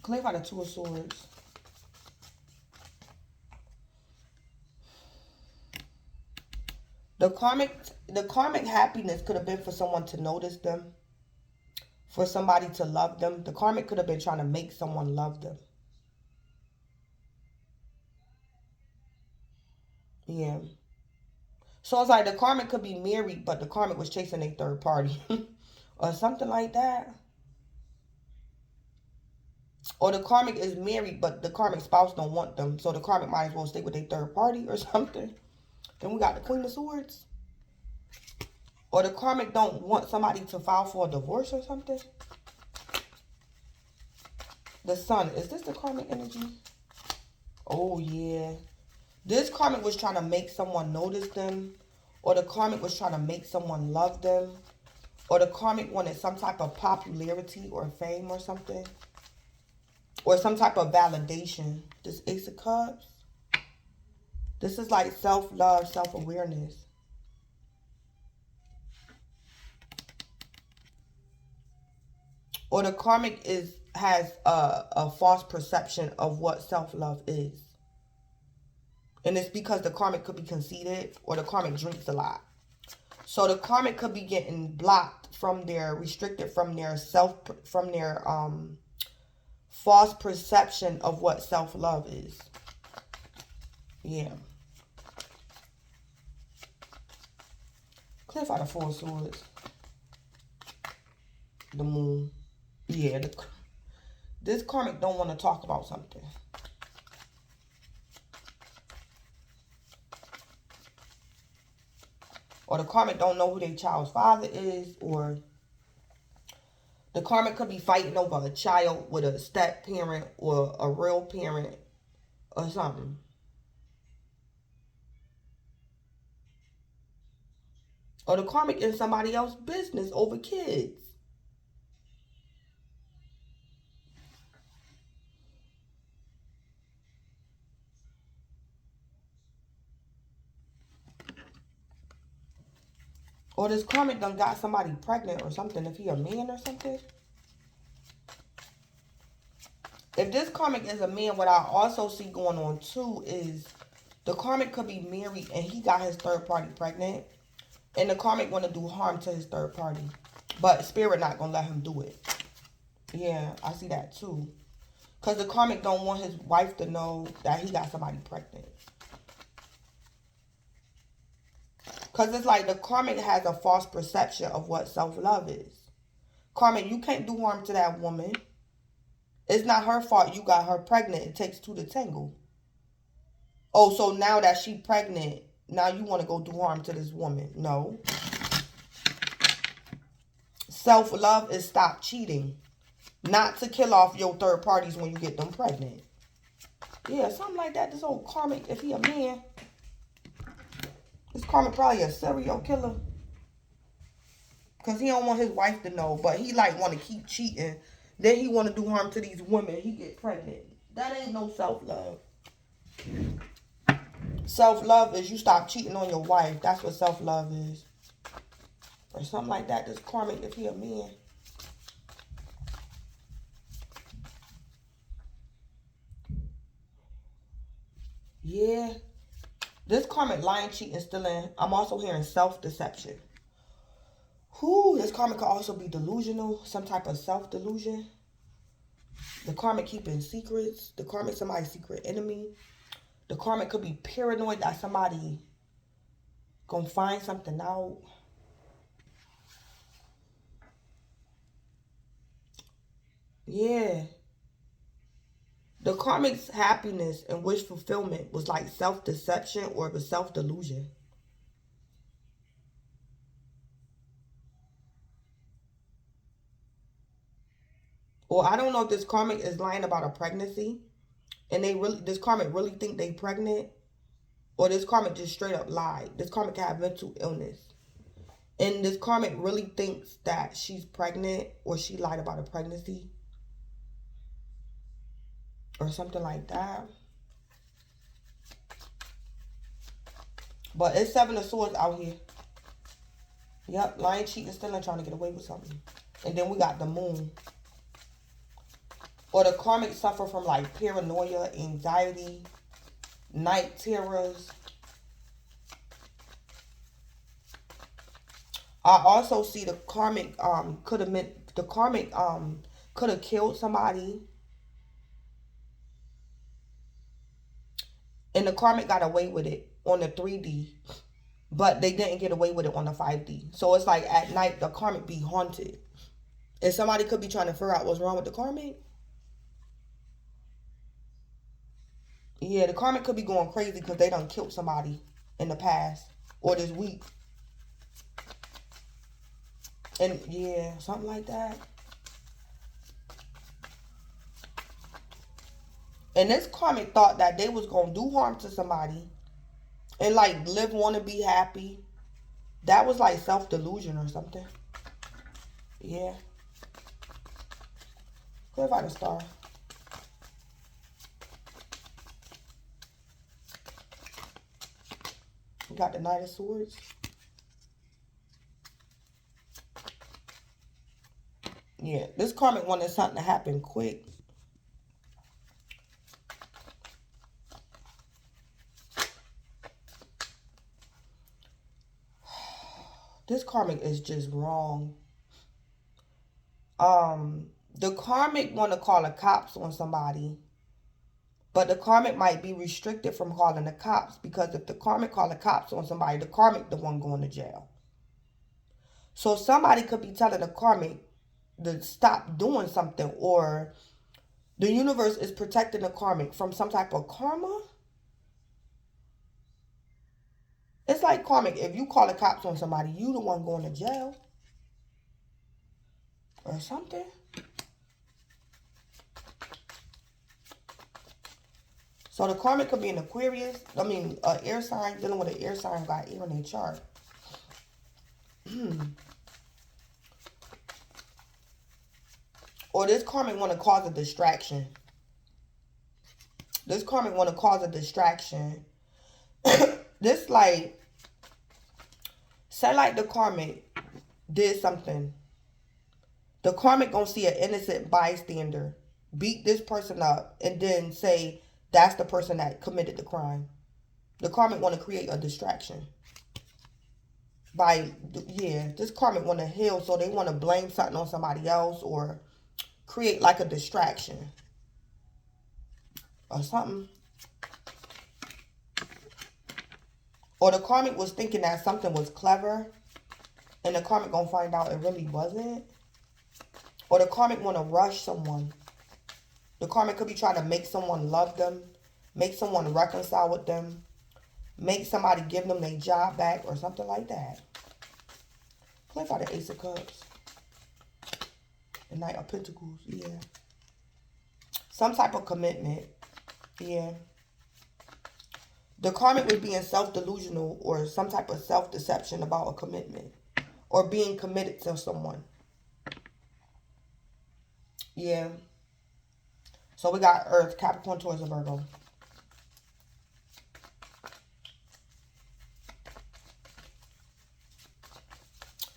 Clarify the Two of Swords. The karmic happiness could have been for someone to notice them. For somebody to love them. The karmic could have been trying to make someone love them. Yeah. So it's like the karmic could be married, but the karmic was chasing a third party. Or something like that. Or the karmic is married, but the karmic spouse don't want them. So the karmic might as well stay with a third party or something. Then we got the Queen of Swords. Or the karmic don't want somebody to file for a divorce or something. The Sun. Is this the karmic energy? Oh, yeah. This karmic was trying to make someone notice them. Or the karmic was trying to make someone love them. Or the karmic wanted some type of popularity or fame or something. Or some type of validation. This Ace of Cups. This is like self-love, self-awareness. Or the karmic has a false perception of what self-love is. And it's because the karmic could be conceited or the karmic drinks a lot. So the karmic could be getting blocked from their, restricted from their false perception of what self-love is. Yeah. Clarify the Four of Swords. The Moon. Yeah. This karmic don't want to talk about something. Or the karmic don't know who their child's father is. Or the karmic could be fighting over a child with a step parent or a real parent or something. Or the karmic in somebody else's business over kids. Or this karmic done got somebody pregnant or something if he a man or something. If this karmic is a man, what I also see going on too is The karmic could be married and he got his third party pregnant. And the karmic want to do harm to his third party. But spirit not going to let him do it. Yeah, I see that too. Because the karmic don't want his wife to know that he got somebody pregnant. Because it's like the karmic has a false perception of what self-love is. Karmic, you can't do harm to that woman. It's not her fault you got her pregnant. It takes two to tangle. Oh, so now that she pregnant, now you want to go do harm to this woman. No. Self-love is stop cheating. Not to kill off your third parties when you get them pregnant. Yeah, something like that. This old karmic, if he a man, this karmic probably a serial killer. Because he don't want his wife to know. But he like want to keep cheating. Then he want to do harm to these women. He get pregnant. That ain't no self-love. Self-love is you stop cheating on your wife. That's what self-love is. Or something like that. This karmic, if he a man. Yeah. This karmic lying, cheating, stealing. I'm also hearing self-deception. This karmic could also be delusional. Some type of self-delusion. The karmic keeping secrets. The karmic somebody's secret enemy. The karmic could be paranoid that somebody gonna find something out. Yeah. The karmic's happiness and wish fulfillment was like self-deception or it was self-delusion. Or I don't know if this karmic is lying about a pregnancy. And this karmic really think they pregnant. Or this karmic just straight up lied. This karmic have mental illness. And this karmic really thinks that she's pregnant or she lied about a pregnancy. Or something like that. But it's 7 of Swords out here. Yep, lying, cheating, stealing, trying to get away with something. And then we got the Moon. Or the karmic suffer from like paranoia, anxiety, night terrors. I also see the karmic could have killed somebody. And the karmic got away with it on the 3D. But they didn't get away with it on the 5D. So it's like at night, the karmic be haunted. And somebody could be trying to figure out what's wrong with the karmic. Yeah, the karmic could be going crazy because they done killed somebody in the past. Or this week. And yeah, something like that. And this karmic thought that they was going to do harm to somebody. And like live, want to be happy. That was like self-delusion or something. Yeah. Clarify the star. We got the Knight of Swords. Yeah, this karmic wanted something to happen quick. This karmic is just wrong. The karmic want to call the cops on somebody. But the karmic might be restricted from calling the cops. Because if the karmic call the cops on somebody, the karmic the one going to jail. So somebody could be telling the karmic to stop doing something. Or the universe is protecting the karmic from some type of karma. It's like karmic. If you call the cops on somebody, you the one going to jail. Or something. So the karmic could be an Aquarius. I mean, air sign. Dealing with an air sign got air in their chart. Or this karmic want to cause a distraction. This karmic want to cause a distraction. This like, say like the karmic did something. The karmic gonna see an innocent bystander beat this person up and then say that's the person that committed the crime. The karmic want to create a distraction. This karmic want to heal, so they want to blame something on somebody else or create like a distraction or something. Or the karmic was thinking that something was clever and the karmic gonna find out it really wasn't. Or the karmic want to rush someone. The karmic could be trying to make someone love them, make someone reconcile with them, make somebody give them their job back or something like that. Clarify the Ace of Cups. The Knight of Pentacles, yeah. Some type of commitment, yeah. The karmic was being self-delusional or some type of self-deception about a commitment or being committed to someone. Yeah. So we got Earth, Capricorn, Taurus, and Virgo.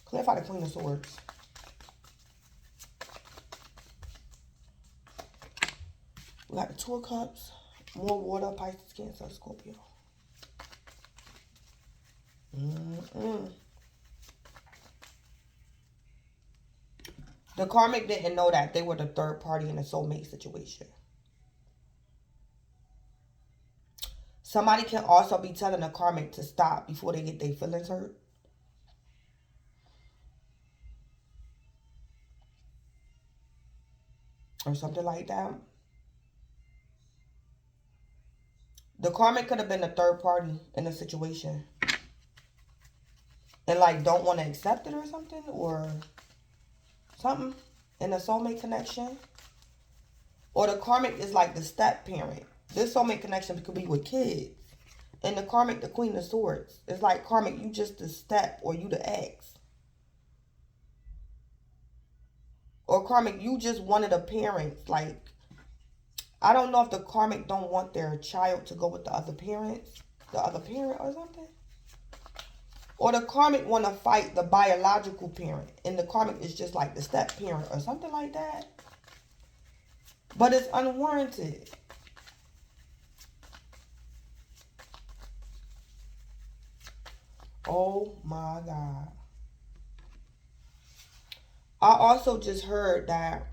Clarify the Queen of Swords. We got the Two of Cups. More water, Pisces, Cancer, Scorpio. The karmic didn't know that they were the third party in a soulmate situation. Somebody can also be telling the karmic to stop before they get their feelings hurt. Or something like that. The karmic could have been the third party in a situation. And like don't want to accept it or something. Or something in a soulmate connection. Or the karmic is like the step parent. This soulmate connection could be with kids. And the karmic, the Queen of Swords. It's like karmic, you just the step or you the ex. Or karmic, you just one of the parents. Like, I don't know if the karmic don't want their child to go with the other parents. The other parent or something. Or the karmic want to fight the biological parent. And the karmic is just like the step parent or something like that. But it's unwarranted. Oh my God. I also just heard that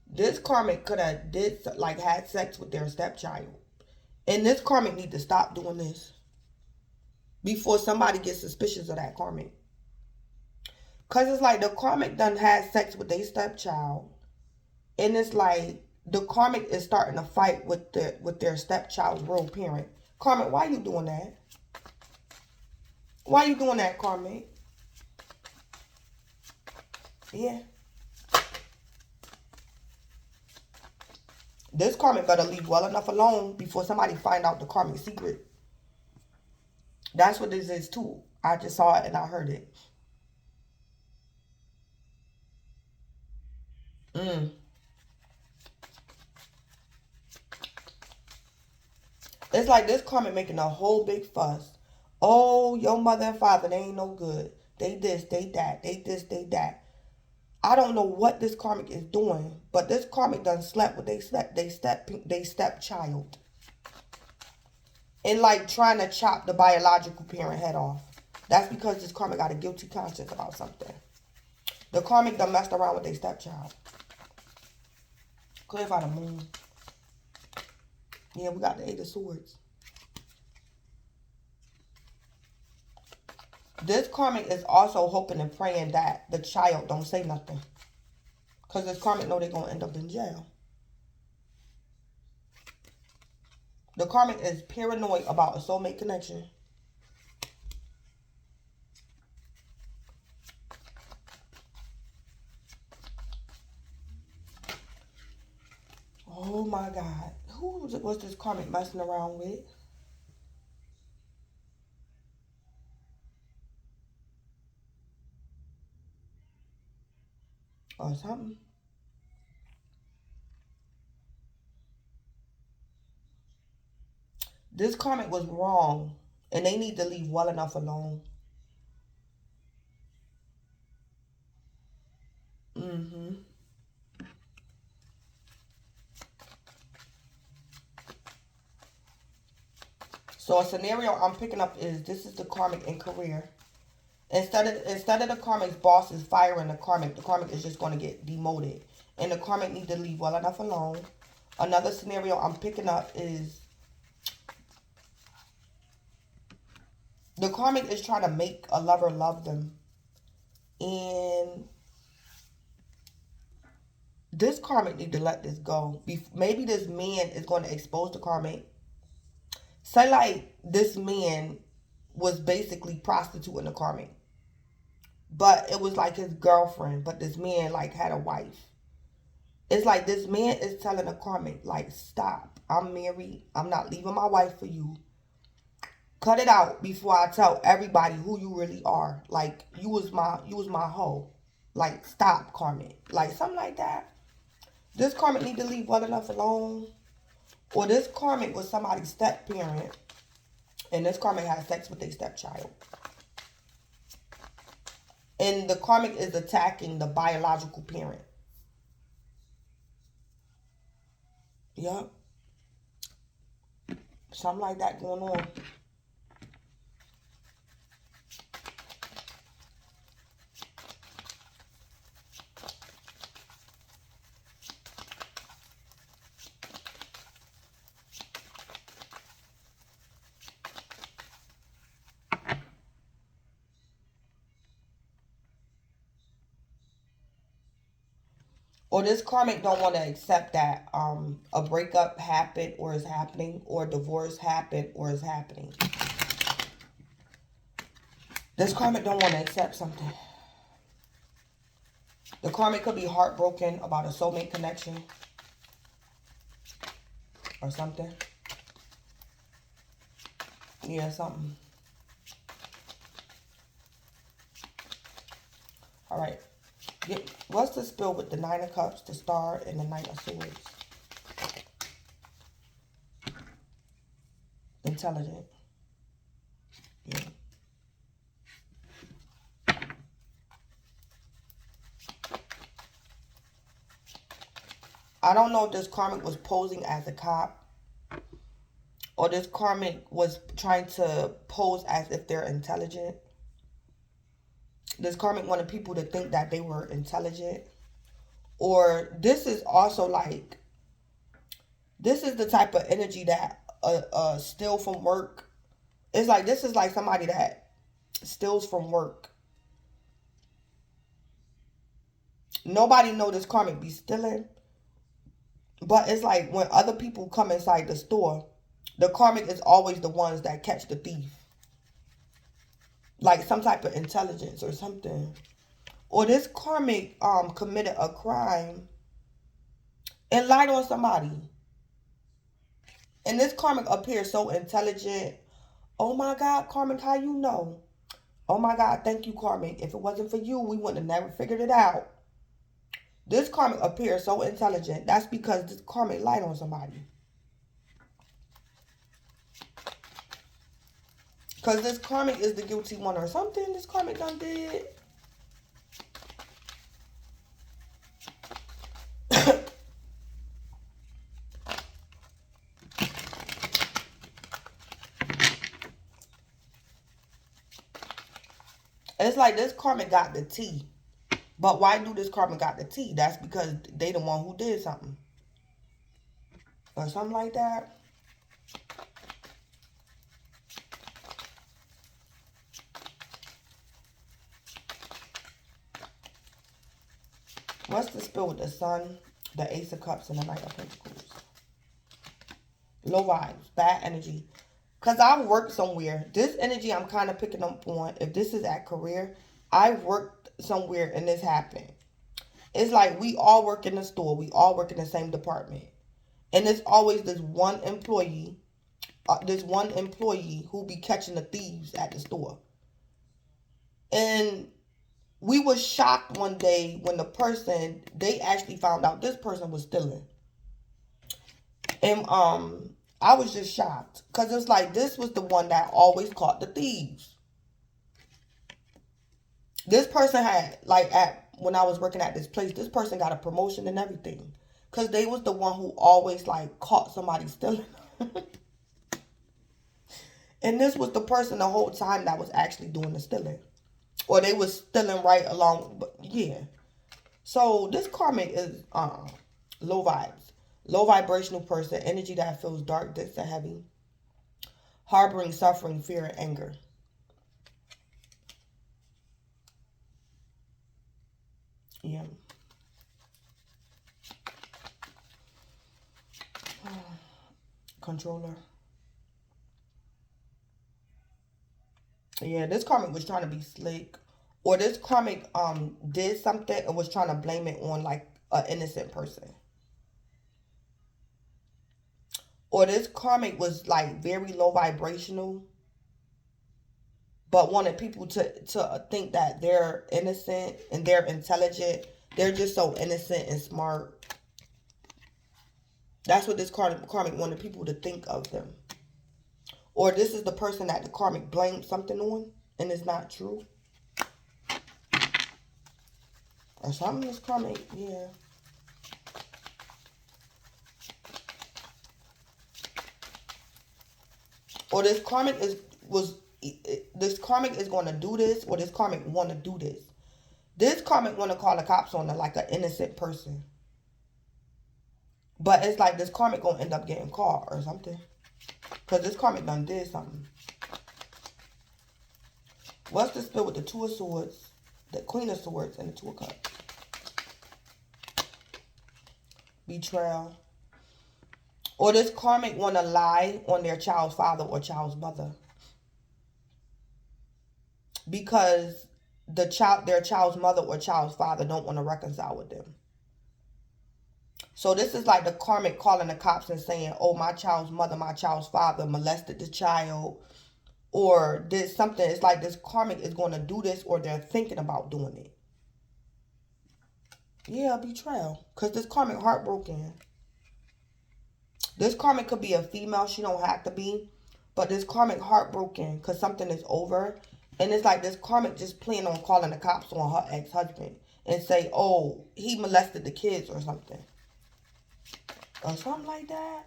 this karmic could have had sex with their stepchild. And this karmic need to stop doing this before somebody gets suspicious of that karmic. Because it's like the karmic done had sex with their stepchild. And it's like the karmic is starting to fight with their stepchild's real parent. Karmic, why you doing that? Why you doing that, karmic? Yeah. This karmic better leave well enough alone before somebody find out the karmic secret. That's what this is too. I just saw it and I heard it. It's like this karmic making a whole big fuss. Oh, your mother and father, they ain't no good. They this, they that. They this, they that. I don't know what this karmic is doing, but this karmic done slept with they stepchild. And like trying to chop the biological parent head off. That's because this karmic got a guilty conscience about something. The karmic done messed around with their stepchild. Clarify the Moon. Yeah, we got the Eight of Swords. This karmic is also hoping and praying that the child don't say nothing. Because this karmic know they're going to end up in jail. The karmic is paranoid about a soulmate connection. Oh my God. Who was this karmic messing around with? Or something. This karmic was wrong. And they need to leave well enough alone. So a scenario I'm picking up is this is the karmic in career. Instead of the karmic's boss is firing the karmic is just going to get demoted. And the karmic need to leave well enough alone. Another scenario I'm picking up is the karmic is trying to make a lover love them. And this karmic need to let this go. Maybe this man is going to expose the karmic. Say like this man was basically prostituting the karmic. But it was like his girlfriend. But this man like had a wife. It's like this man is telling the karmic like, stop. I'm married. I'm not leaving my wife for you. Cut it out before I tell everybody who you really are. Like you was my hoe. Like stop, karmic. Like something like that. This karmic need to leave well enough alone. Or this karmic was somebody's step parent. And this karmic had sex with their stepchild. And the karmic is attacking the biological parent. Yup. Something like that going on. Or this karmic don't want to accept that a breakup happened or is happening, or divorce happened or is happening. This karmic don't want to accept something. The karmic could be heartbroken about a soulmate connection or something. Yeah, something. All right. What's the spell with the Nine of Cups, the Star, and the Knight of Swords? Intelligent. Yeah. I don't know if this karmic was posing as a cop, or this karmic was trying to pose as if they're intelligent. This karmic wanted people to think that they were intelligent. Or this is also like, this is the type of energy that steal from work. It's like, this is like somebody that steals from work. Nobody know this karmic be stealing. But it's like when other people come inside the store, the karmic is always the ones that catch the thief. Like some type of intelligence or something. Or this karmic committed a crime and lied on somebody. And this karmic appears so intelligent. Oh my God, karmic, how you know? Oh my God, thank you, karmic. If it wasn't for you, we wouldn't have never figured it out. This karmic appears so intelligent. That's because this karmic lied on somebody. Because this karmic is the guilty one or something this karmic done did. It's like this karmic got the tea. But why do this karmic got the tea? That's because they the one who did something. Or something like that. What's the spell with the Sun, the Ace of Cups, and the Knight of Pentacles? Low vibes, bad energy. Because I worked somewhere. This energy I'm kind of picking up on. If this is at career, I worked somewhere and this happened. It's like we all work in the store. We all work in the same department. And it's always this one employee who be catching the thieves at the store. And we were shocked one day when they actually found out this person was stealing. And I was just shocked. Because it's like this was the one that always caught the thieves. This person had, like, when I was working at this place, this person got a promotion and everything. Because they was the one who always, like, caught somebody stealing. And this was the person the whole time that was actually doing the stealing. Or they was stealing right along. But yeah. So this karmic is low vibes. Low vibrational person. Energy that feels dark, dense, and heavy. Harboring, suffering, fear, and anger. Yeah. Controller. Yeah, this karmic was trying to be slick. Or this karmic did something and was trying to blame it on like an innocent person. Or this karmic was like very low vibrational, but wanted people to think that they're innocent and they're intelligent. They're just so innocent and smart. That's what this karmic wanted people to think of them. Or this is the person that the karmic blamed something on and it's not true. Or something is karmic, yeah. Or this karmic this karmic is going to do this, or this karmic want to do this. This karmic want to call the cops on like an innocent person. But it's like this karmic going to end up getting caught or something. Because this karmic done did something. What's the spell with the Two of Swords, the Queen of Swords, and the Two of Cups? Betrayal. Or this karmic want to lie on their child's father or child's mother. Because their child's mother or child's father don't want to reconcile with them. So this is like the karmic calling the cops and saying, oh, my child's mother, my child's father molested the child or did something. It's like this karmic is going to do this or they're thinking about doing it. Yeah, betrayal. Because this karmic heartbroken. This karmic could be a female. She don't have to be. But this karmic heartbroken because something is over. And it's like this karmic just planning on calling the cops on her ex-husband and say, oh, he molested the kids or something. Or something like that.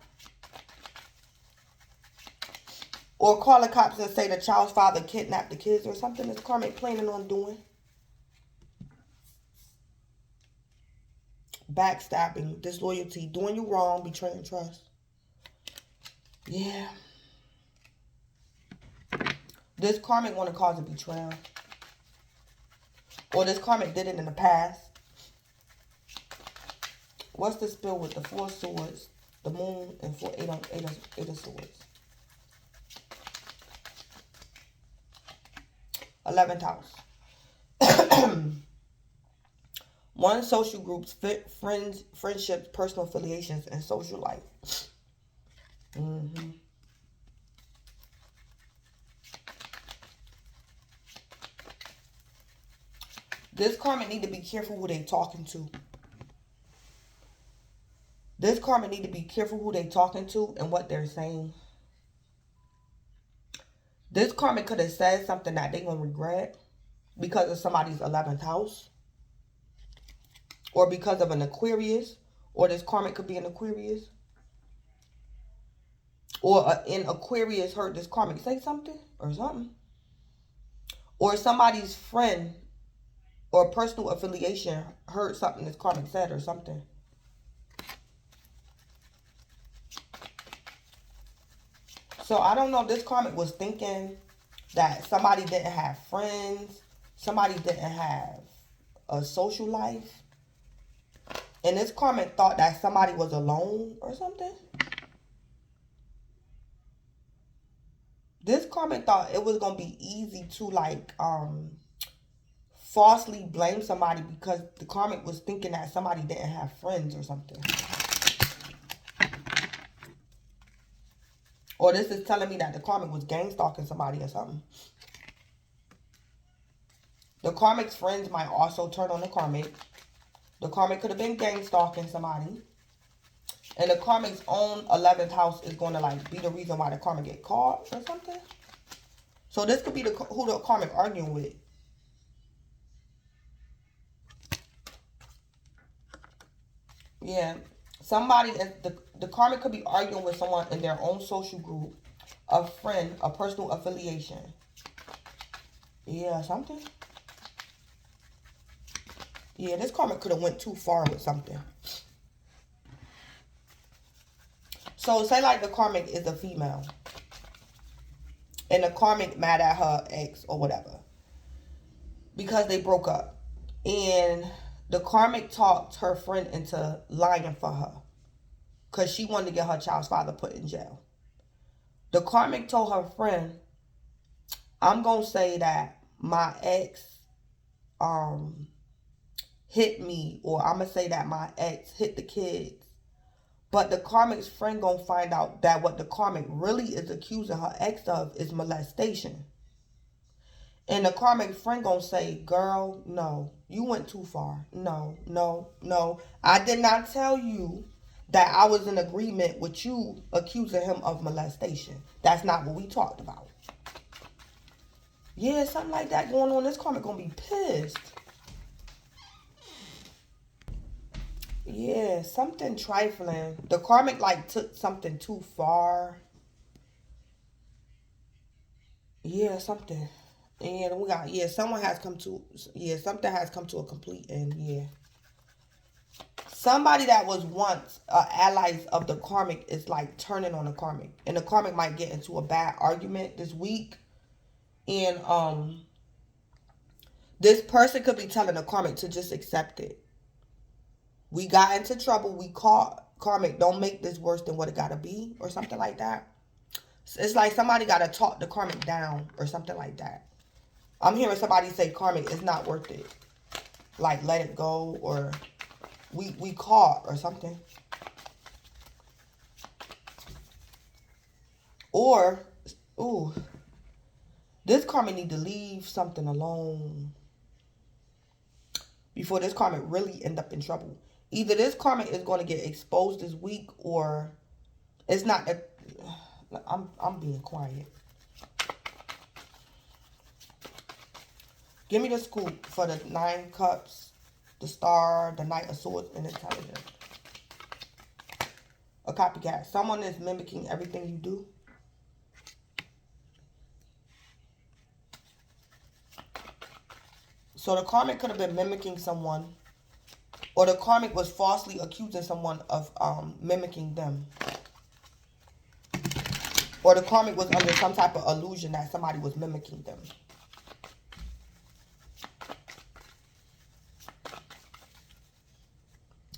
Or call the cops and say the child's father kidnapped the kids or something. This karmic planning on doing. Backstabbing, disloyalty, doing you wrong, betraying trust. Yeah. This karmic want to cause a betrayal. Or this karmic did it in the past. What's the spell with the Four of Swords, the Moon, and eight of Swords? 11th house. One, social groups, friends, friendships, personal affiliations, and social life. This karmic need to be careful who they talking to. This karmic need to be careful who they talking to and what they're saying. This karmic could have said something that they gonna regret because of somebody's 11th house. Or because of an Aquarius. Or this karmic could be an Aquarius. Or in Aquarius heard this karmic say something or something. Or somebody's friend or personal affiliation heard something this karmic said or something. So I don't know. This karmic was thinking that somebody didn't have friends. Somebody didn't have a social life. And this karmic thought that somebody was alone or something. This karmic thought it was going to be easy to like falsely blame somebody because the karmic was thinking that somebody didn't have friends or something. Or this is telling me that the karmic was gang stalking somebody or something. The karmic's friends might also turn on the karmic. The karmic could have been gang stalking somebody. And the karmic's own 11th house is going to like be the reason why the karmic get caught or something. So this could be who the karmic arguing with. Yeah. Somebody, the karmic could be arguing with someone in their own social group. A friend, a personal affiliation. Yeah, something. Yeah, this karmic could have went too far with something. So say like the karmic is a female. And the karmic mad at her ex or whatever. Because they broke up. And the karmic talked her friend into lying for her. Because she wanted to get her child's father put in jail. The karmic told her friend, I'm going to say that my ex hit me, or I'm going to say that my ex hit the kids. But the karmic's friend going to find out that what the karmic really is accusing her ex of is molestation. And the karmic friend going to say, girl, no, you went too far. No, no, no. I did not tell you that I was in agreement with you accusing him of molestation. That's not what we talked about. Yeah, something like that going on. This karmic going to be pissed. Yeah, something trifling. The karmic like took something too far. Yeah, something. And we got, yeah, something has come to a complete end. Yeah. Somebody that was once allies of the karmic is like turning on the karmic. And the karmic might get into a bad argument this week. And this person could be telling the karmic to just accept it. We got into trouble. We caught karmic. Don't make this worse than what it got to be, or something like that. It's like somebody got to talk the karmic down or something like that. I'm hearing somebody say karmic is not worth it. Like let it go, or we caught or something. Or, ooh, this karmic need to leave something alone before this karmic really end up in trouble. Either this karmic is going to get exposed this week, or it's not. I'm being quiet. Give me the scoop for the 9 cups, the star, the Knight of Swords, and intelligence. A copycat. Someone is mimicking everything you do. So the karmic could have been mimicking someone, or the karmic was falsely accusing someone of mimicking them. Or the karmic was under some type of illusion that somebody was mimicking them.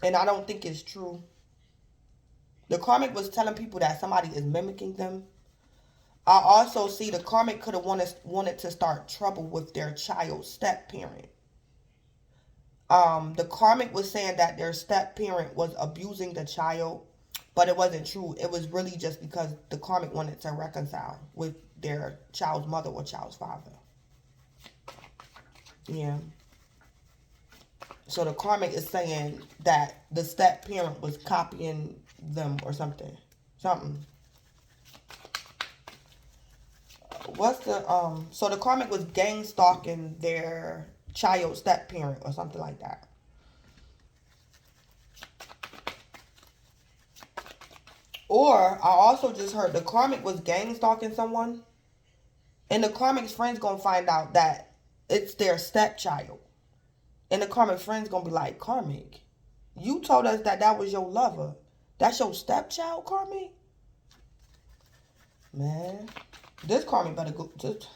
And I don't think it's true. The karmic was telling people that somebody is mimicking them. I also see the karmic could have wanted to start trouble with their child's step-parent. The karmic was saying that their step-parent was abusing the child, but it wasn't true. It was really just because the karmic wanted to reconcile with their child's mother or child's father. Yeah. So the karmic is saying that the step-parent was copying them or something. What's the, so the karmic was gang stalking their child step-parent or something like that. Or I also just heard the karmic was gang stalking someone, and the karmic's friend's gonna find out that it's their stepchild. And the karmic friend's gonna be like, karmic, you told us that that was your lover. That's your stepchild, karmic? Man, this karmic better go, just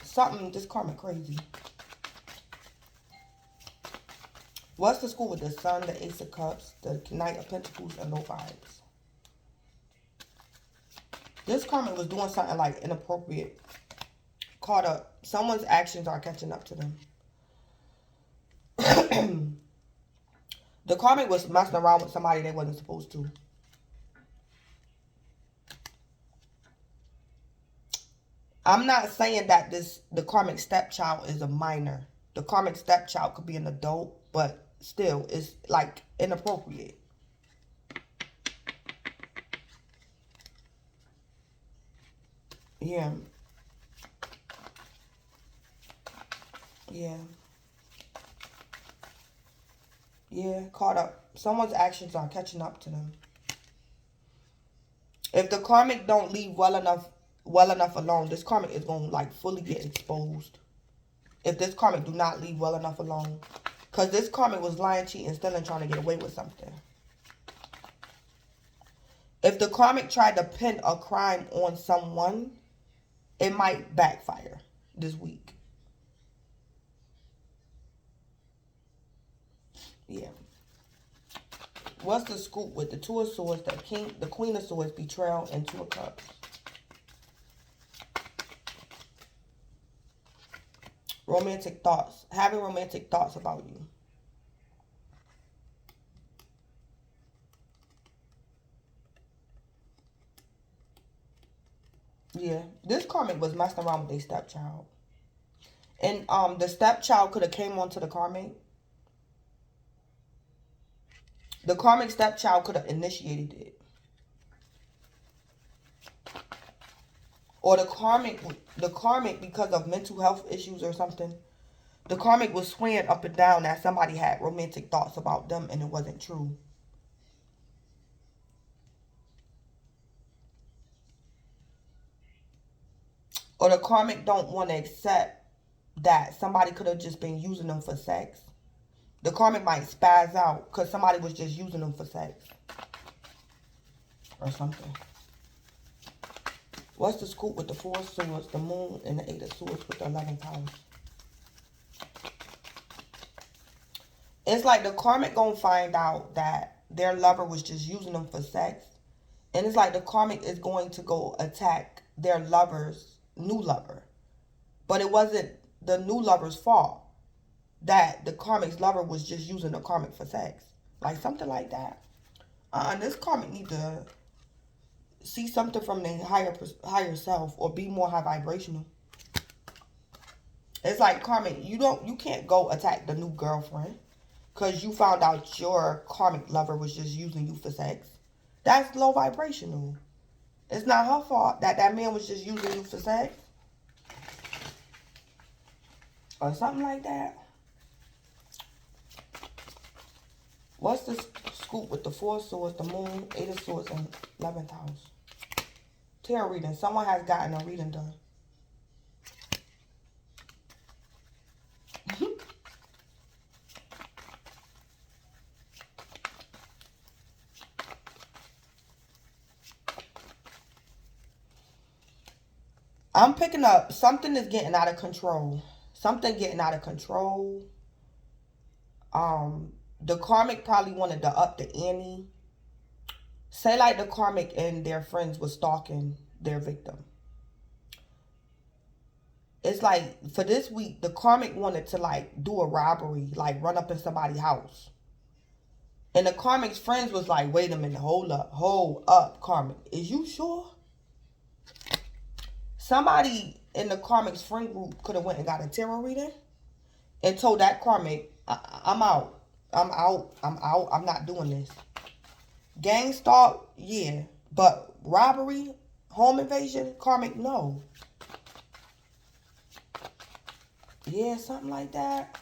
something, this karmic crazy. What's the school with the Sun, the Ace of Cups, the Knight of Pentacles, and no vibes? This karmic was doing something like inappropriate. Caught up. Someone's actions are catching up to them. The karmic was messing around with somebody they wasn't supposed to. I'm not saying that the karmic stepchild is a minor. The karmic stepchild could be an adult, but still, it's like inappropriate. Yeah. Yeah. Yeah, caught up. Someone's actions are catching up to them. If the karmic don't leave well enough alone, this karmic is going to like fully get exposed. If this karmic do not leave well enough alone. Because this karmic was lying, cheating, stealing, trying to get away with something. If the karmic tried to pin a crime on someone, it might backfire this week. Yeah. What's the scoop with the Two of Swords, the Queen of Swords, betrayal, and Two of Cups? Romantic thoughts. Having romantic thoughts about you. Yeah. This karmic was messing around with their stepchild. And the stepchild could have came onto the karmic. The karmic stepchild could have initiated it. Or the karmic, because of mental health issues or something, the karmic was swearing up and down that somebody had romantic thoughts about them and it wasn't true. Or the karmic don't want to accept that somebody could have just been using them for sex. The karmic might spaz out because somebody was just using them for sex. Or something. What's the scoop with the Four of Swords, the Moon, and the Eight of Swords with the 11th house? It's like the karmic gonna find out that their lover was just using them for sex. And it's like the karmic is going to go attack their lover's new lover. But it wasn't the new lover's fault that the karmic's lover was just using the karmic for sex. Like something like that. This karmic need to see something from their higher self or be more high vibrational. It's like karmic, you can't go attack the new girlfriend because you found out your karmic lover was just using you for sex. That's low vibrational. It's not her fault that that man was just using you for sex. Or something like that. What's the scoop with the Four of Swords, the Moon, Eight of Swords, and 11th house? Tarot reading. Someone has gotten a reading done. I'm picking up something is getting out of control. Something getting out of control. The karmic probably wanted to up the ante. Say like the karmic and their friends was stalking their victim. It's like for this week, the karmic wanted to like do a robbery, like run up in somebody's house. And the karmic's friends was like, wait a minute, hold up, karmic. Is you sure? Somebody in the karmic's friend group could have went and got a tarot reading and told that karmic, I'm out. I'm not doing this. Gang stalk, yeah. But robbery, home invasion, karmic, no. Yeah, something like that.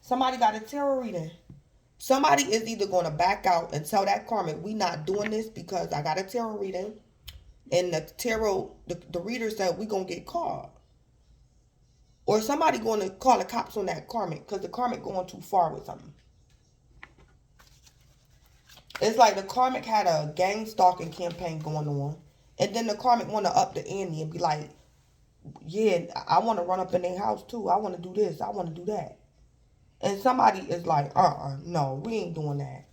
Somebody got a tarot reading. Somebody is either going to back out and tell that karmic, we not doing this because I got a tarot reading. And the tarot, the reader said, we going to get caught. Or somebody going to call the cops on that karmic because the karmic going too far with something. It's like the karmic had a gang stalking campaign going on. And then the karmic want to up the ante and be like, yeah, I want to run up in their house too. I want to do this. I want to do that. And somebody is like, no, we ain't doing that.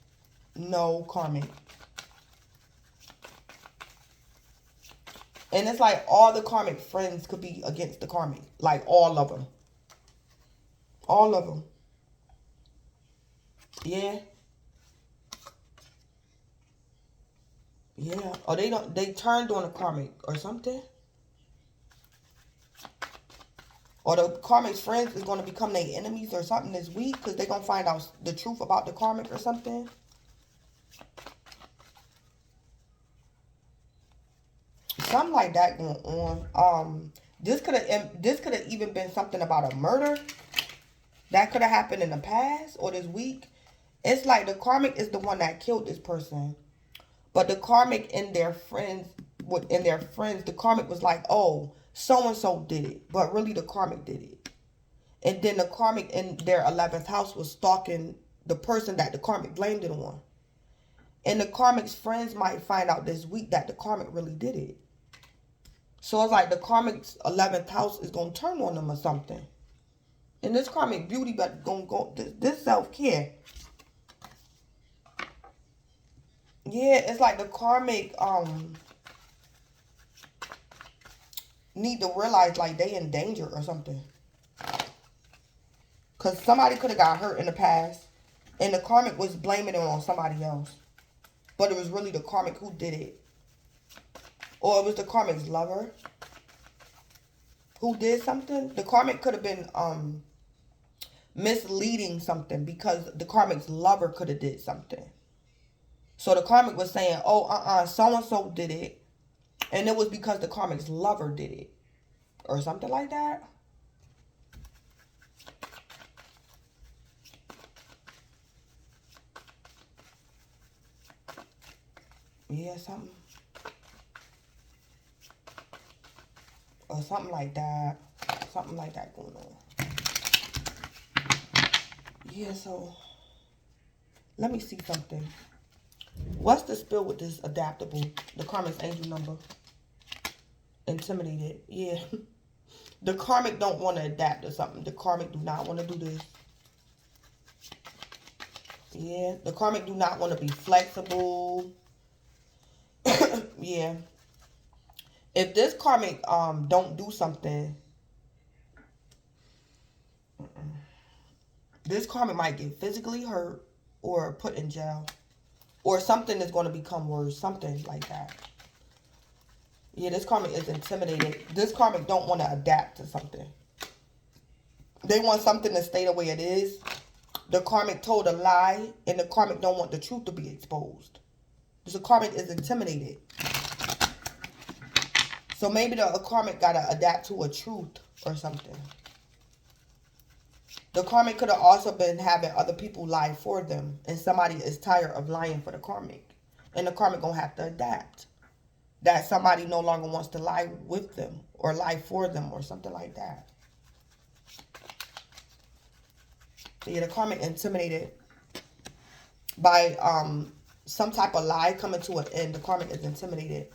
No, karmic. And it's like all the karmic friends could be against the karmic. Like all of them. All of them. Yeah. Yeah. Or they turned on the karmic or something. Or the karmic's friends is going to become their enemies or something this week because they're going to find out the truth about the karmic or something. Something like that going on. This could have even been something about a murder that could have happened in the past or this week. It's like the karmic is the one that killed this person, But the karmic and their friends, the karmic was like, oh, so-and-so did it. But really the karmic did it. And then the karmic in their 11th house was stalking the person that the karmic blamed it on. And the karmic's friends might find out this week that the karmic really did it. So it's like the karmic's 11th house is going to turn on them or something. And this karmic beauty, but going to go, this self-care. Yeah, it's like the karmic need to realize like they in danger or something. Because somebody could have got hurt in the past. And the karmic was blaming it on somebody else. But it was really the karmic who did it. Or it was the karmic's lover who did something. The karmic could have been misleading something because the karmic's lover could have did something. So the karmic was saying, oh, so-and-so did it. And it was because the karmic's lover did it. Or something like that. Yeah, something. Or something like that. Something like that going on. Yeah, so let me see something. What's the spill with this adaptable? The karmic's angel number. Intimidated. Yeah. The karmic don't want to adapt to something. The karmic do not want to do this. Yeah. The karmic do not want to be flexible. Yeah. If this karmic don't do something, this karmic might get physically hurt or put in jail. Or something is going to become worse. Something like that. Yeah, this karmic is intimidated. This karmic don't want to adapt to something. They want something to stay the way it is. The karmic told a lie, and the karmic don't want the truth to be exposed. The karmic is intimidated. So maybe the karmic got to adapt to a truth or something. The karmic could have also been having other people lie for them. And somebody is tired of lying for the karmic. And the karmic going to have to adapt. That somebody no longer wants to lie with them. Or lie for them or something like that. Yeah, the karmic intimidated by some type of lie coming to an end. The karmic is intimidated.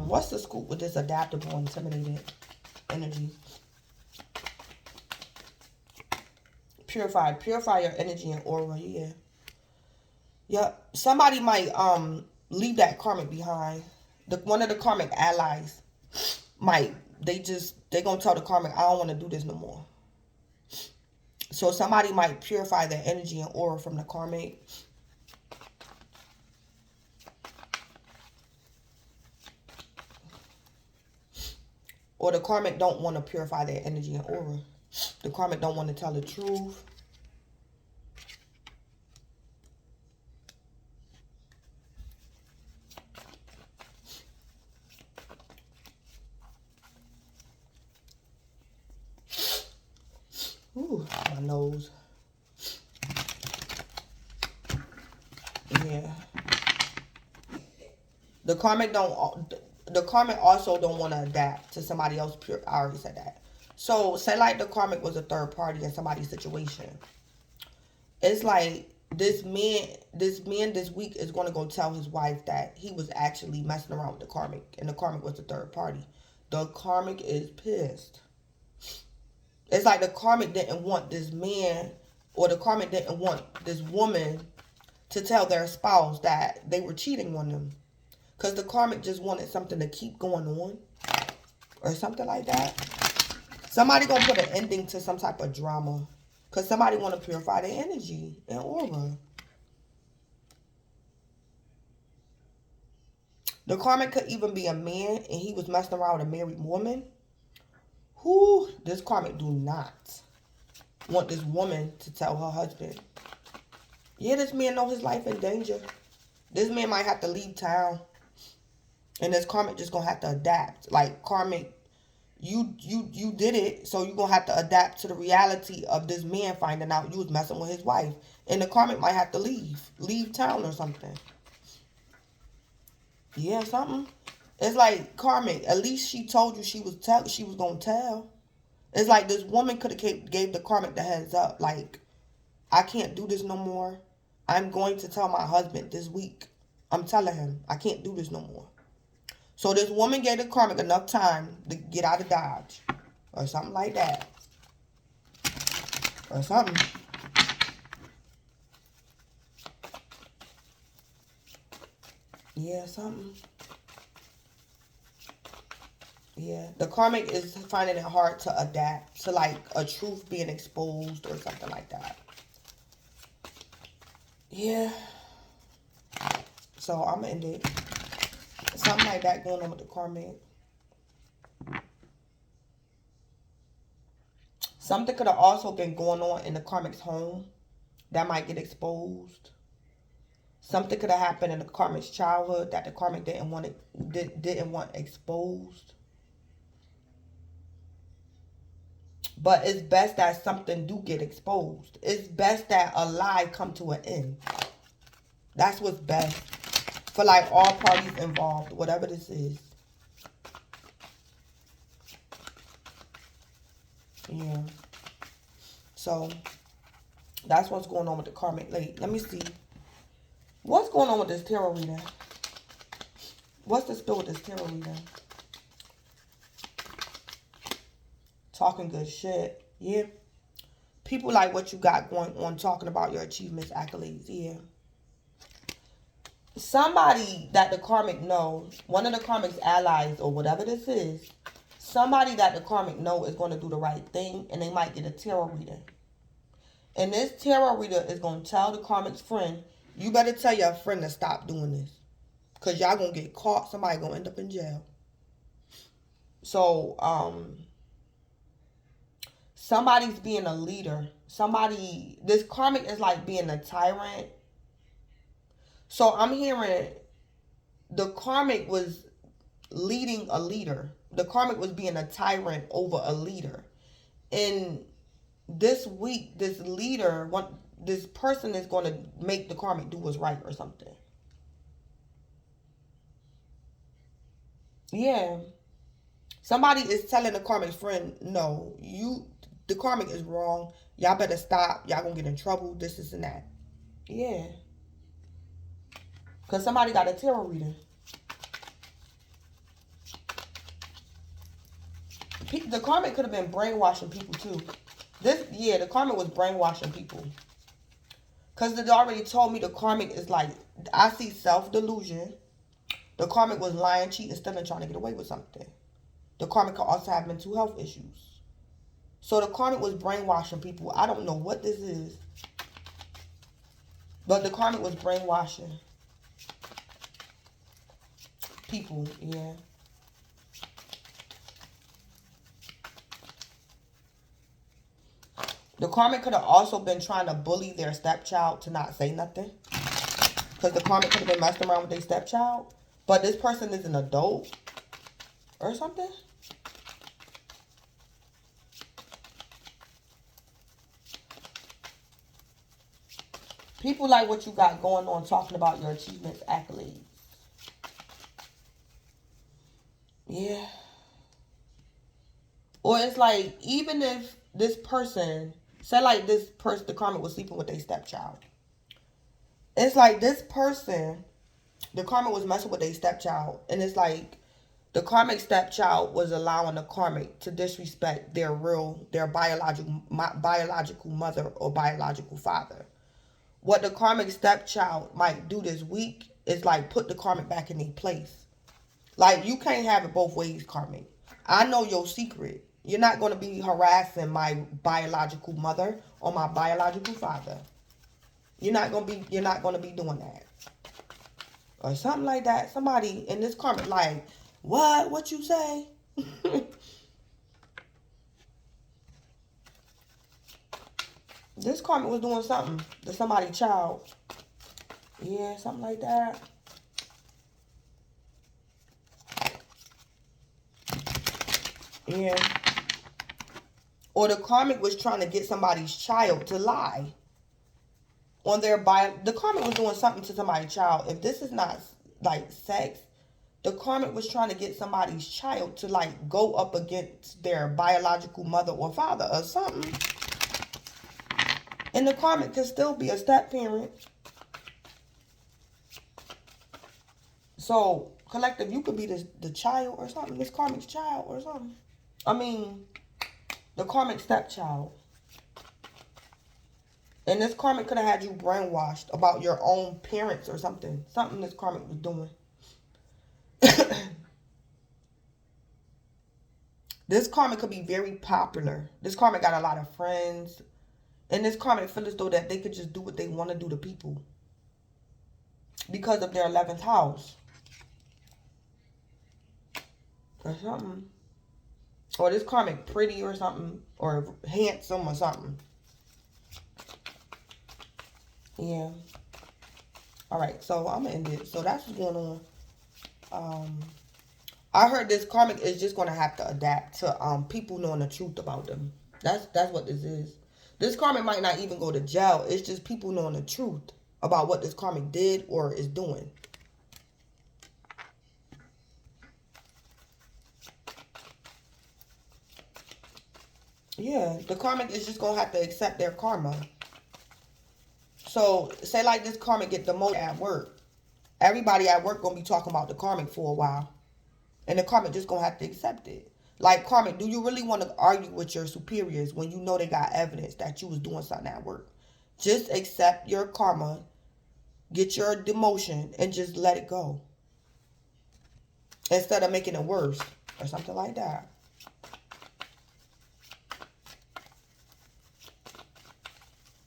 What's the scoop with this adaptable, intimidated energy? Purify your energy and aura, yeah. Yep. Somebody might leave that karmic behind. One of the karmic allies might, they gonna tell the karmic, I don't want to do this no more. So somebody might purify their energy and aura from the karmic. Or the karmic don't want to purify their energy and aura. The karmic don't want to tell the truth. Ooh, my nose. Yeah. The karmic also don't want to adapt to somebody else. I already said that. So say like the karmic was a third party in somebody's situation. It's like this man this week is going to go tell his wife that he was actually messing around with the karmic. And the karmic was the third party. The karmic is pissed. It's like the karmic didn't want this man, or the karmic didn't want this woman to tell their spouse that they were cheating on them. Because the karmic just wanted something to keep going on. Or something like that. Somebody going to put an ending to some type of drama. Because somebody want to purify their energy and aura. The karmic could even be a man and he was messing around with a married woman. Who this karmic do not want this woman to tell her husband. Yeah, this man know his life in danger. This man might have to leave town. And this karmic just gonna have to adapt. Like, karmic, you did it, so you're gonna have to adapt to the reality of this man finding out you was messing with his wife. And the karmic might have to leave town or something. Yeah, something. It's like, karmic, at least she told you she was gonna tell. It's like this woman could have gave the karmic the heads up, like, I can't do this no more. I'm going to tell my husband this week. I'm telling him I can't do this no more. So this woman gave the karmic enough time to get out of Dodge. Or something like that. Or something. Yeah, something. Yeah. The karmic is finding it hard to adapt to, like, a truth being exposed or something like that. Yeah. So I'm going to end it. Something like that going on with the karmic. Something could have also been going on in the karmic's home that might get exposed. Something could have happened in the karmic's childhood that the karmic didn't want exposed. But it's best that something do get exposed. It's best that a lie come to an end. That's what's best for, like, all parties involved, whatever this is. Yeah. So that's what's going on with the karmic. Let me see. What's going on with this tarot reading? What's the spill with this tarot reading? Talking good shit. Yeah. People like what you got going on, talking about your achievements, accolades. Yeah. Somebody that the karmic knows, one of the karmic's allies or whatever this is, somebody that the karmic know is going to do the right thing, and they might get a tarot reading. And this tarot reader is going to tell the karmic's friend, you better tell your friend to stop doing this. Because y'all going to get caught. Somebody going to end up in jail. So, somebody's being a leader. This karmic is like being a tyrant. So I'm hearing the karmic was leading a leader. The karmic was being a tyrant over a leader. And this week, this person is going to make the karmic do what's right or something. Yeah. Somebody is telling the karmic's friend, no, the karmic is wrong. Y'all better stop. Y'all gonna get in trouble. This and that. Yeah. Because somebody got a tarot reading. The karmic could have been brainwashing people too. The karmic was brainwashing people. Because it already told me the karmic is like, I see self-delusion. The karmic was lying, cheating, stealing, trying to get away with something. The karmic could also have mental health issues. So the karmic was brainwashing people. I don't know what this is. But the karmic was brainwashing people, yeah. The karmic could have also been trying to bully their stepchild to not say nothing. Because the karmic could have been messing around with their stepchild. But this person is an adult or something. People like what you got going on, talking about your achievements, accolades. Yeah. Or it's like, even if this person, say like this person, the karmic was sleeping with their stepchild. It's like this person, the karmic was messing with their stepchild. And it's like, the karmic stepchild was allowing the karmic to disrespect their biological mother or biological father. What the karmic stepchild might do this week is like put the karmic back in their place. Like, you can't have it both ways, karmic. I know your secret. You're not going to be harassing my biological mother or my biological father. You're not going to be doing that. Or something like that. Somebody in this karmic like, what you say? This karmic was doing something to somebody's child. Yeah, something like that. Yeah. Or the karmic was trying to get somebody's child to lie on their bio. The karmic was doing something to somebody's child. If this is not like sex, the karmic was trying to get somebody's child to like go up against their biological mother or father or something. And the karmic could still be a step parent. So, collective, you could be the child or something. This karmic's child or something. I mean, the karmic stepchild. And this karmic could have had you brainwashed about your own parents or something. Something this karmic was doing. This karmic could be very popular. This karmic got a lot of friends. And this karmic feels as though that they could just do what they want to do to people. Because of their 11th house. Or something. Or this karmic pretty or something. Or handsome or something. Yeah. Alright, so I'm going to end it. So that's what's going on. I heard this karmic is just going to have to adapt to people knowing the truth about them. That's what this is. This karmic might not even go to jail. It's just people knowing the truth about what this karmic did or is doing. Yeah, the karmic is just going to have to accept their karma. So, say like this karmic get demoted at work. Everybody at work going to be talking about the karmic for a while. And the karmic just going to have to accept it. Like, karmic, do you really want to argue with your superiors when you know they got evidence that you was doing something at work? Just accept your karma, get your demotion, and just let it go. Instead of making it worse or something like that.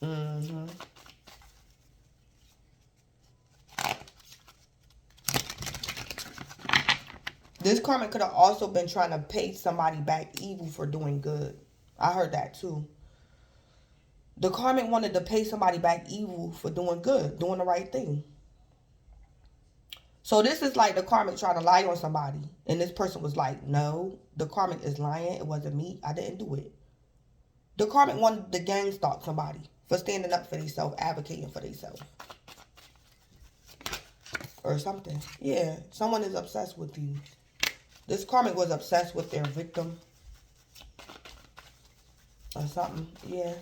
Mm-hmm. This karmic could have also been trying to pay somebody back evil for doing good. I heard that too. The karmic wanted to pay somebody back evil for doing good, doing the right thing. So this is like the karmic trying to lie on somebody. And this person was like, no, the karmic is lying. It wasn't me. I didn't do it. The karmic wanted to gang stalk somebody for standing up for themselves, advocating for themselves. Or something. Yeah, someone is obsessed with you. This karmic was obsessed with their victim. Or something. Yeah.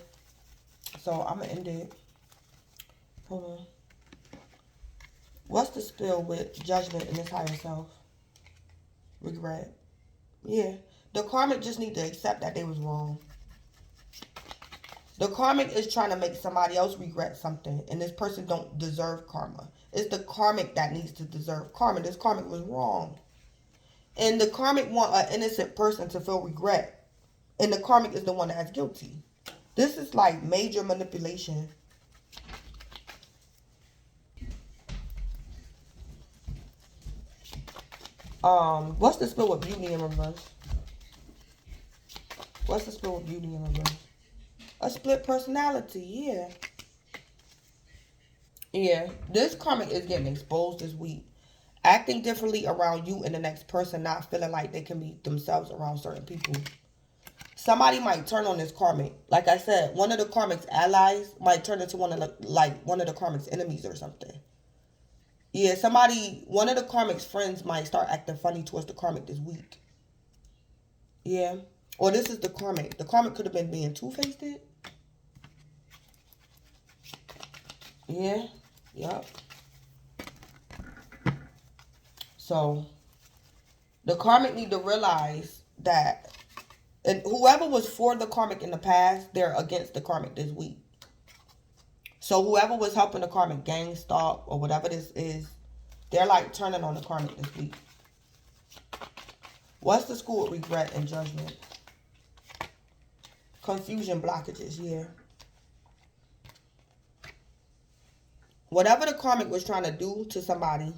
So, I'm going to end it. Hold on. What's the spill with judgment in this higher self? Regret. Yeah. The karmic just need to accept that they was wrong. The karmic is trying to make somebody else regret something. And this person don't deserve karma. It's the karmic that needs to deserve karma. This karmic was wrong. And the karmic want an innocent person to feel regret. And the karmic is the one that's guilty. This is like major manipulation. What's the spell with beauty in reverse? What's the spell with beauty in reverse? A split personality, yeah. Yeah, this karmic is getting exposed this week. Acting differently around you and the next person, not feeling like they can be themselves around certain people. Somebody might turn on this karmic. Like I said, one of the karmic's allies might turn into one of the karmic's enemies or something. Yeah, one of the karmic's friends might start acting funny towards the karmic this week. Yeah. Or this is the karmic. The karmic could have been being two-faced. Yeah. Yup. So, the karmic need to realize that, and whoever was for the karmic in the past, they're against the karmic this week. So, whoever was helping the karmic gang stalk or whatever this is, they're like turning on the karmic this week. What's the school of regret and judgment? Confusion, blockages, yeah. Whatever the karmic was trying to do to somebody,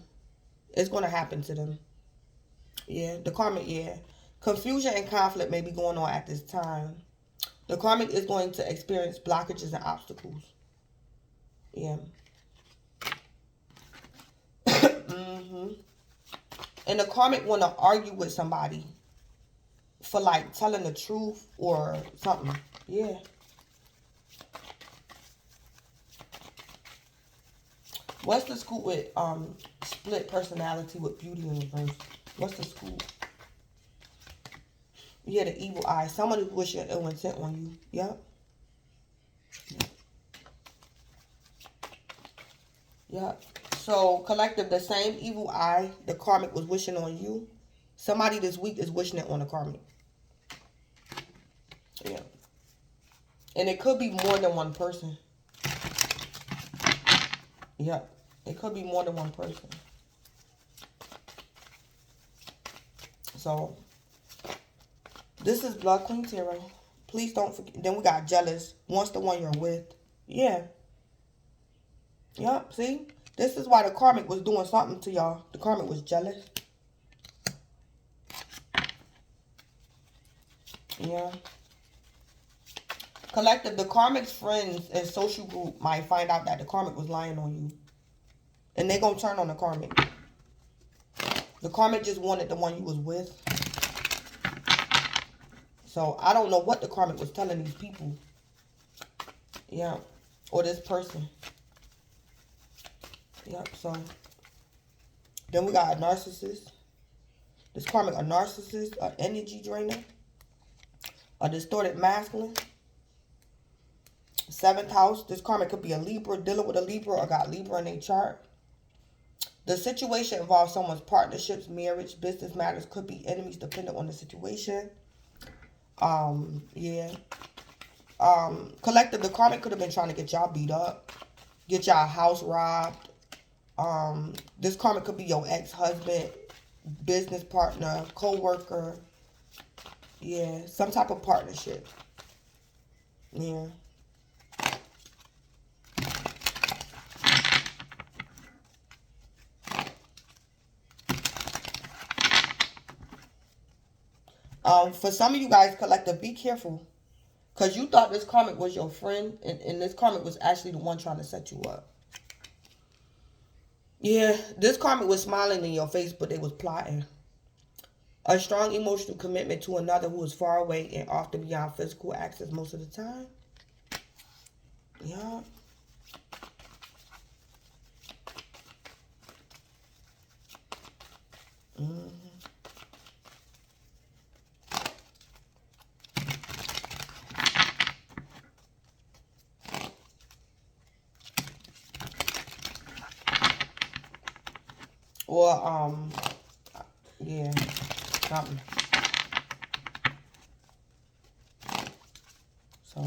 it's going to happen to them. Yeah, the karmic, yeah. Confusion and conflict may be going on at this time. The karmic is going to experience blockages and obstacles. Yeah. And the karmic want to argue with somebody. for like telling the truth or something. Yeah. What's the scoop with split personality with beauty in reverse? What's the scoop? Yeah, the evil eye. Someone who's wishing ill intent on you. Yep. Yep. So, collective, the same evil eye the karmic was wishing on you. Somebody this week is wishing it on the karmic. Yeah. And it could be more than one person. Yep. It could be more than one person. So, this is Blood Queen Tarot. Please don't forget. Then we got jealous. Wants the one you're with. Yeah. Yep. See? This is why the karmic was doing something to y'all. The karmic was jealous. Yeah. Collective, the karmic's friends and social group might find out that the karmic was lying on you. And they're going to turn on the karmic. The karmic just wanted the one you was with. So, I don't know what the karmic was telling these people. Yeah. Or this person. Yep, so. Then we got a narcissist. This karmic, a narcissist, an energy drainer. A distorted masculine. 7th house. This karmic could be a Libra, dealing with a Libra, or got Libra in their chart. The situation involves someone's partnerships, marriage, business matters, could be enemies depending on the situation. Yeah. Collective, the karmic could have been trying to get y'all beat up, get y'all house robbed. This karmic could be your ex-husband, business partner, co-worker. Yeah, some type of partnership. Yeah. For some of you guys, collective, be careful. Because you thought this karmic was your friend, and this karmic was actually the one trying to set you up. Yeah, this karmic was smiling in your face, but they was plotting. A strong emotional commitment to another who is far away and often beyond physical access most of the time. Yeah. Or, yeah, something. So,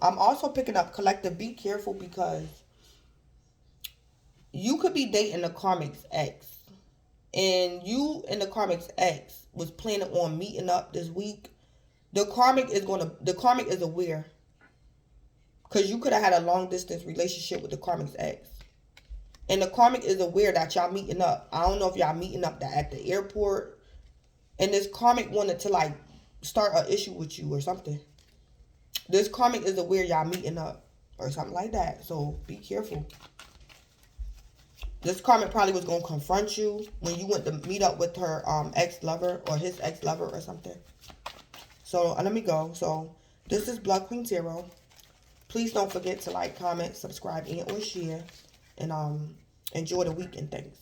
I'm also picking up collective, be careful, because you could be dating the karmic's ex. And you and the karmic's ex was planning on meeting up this week. The karmic is aware. Because you could have had a long distance relationship with the karmic's ex. And the karmic is aware that y'all meeting up. I don't know if y'all meeting up at the airport. And this karmic wanted to like start an issue with you or something. This karmic is aware y'all meeting up or something like that. So be careful. This karmic probably was going to confront you when you went to meet up with her ex-lover or his ex-lover or something. So let me go. So this is Blood Queen Tarot. Please don't forget to like, comment, subscribe, and or share. And enjoy the weekend. Thanks.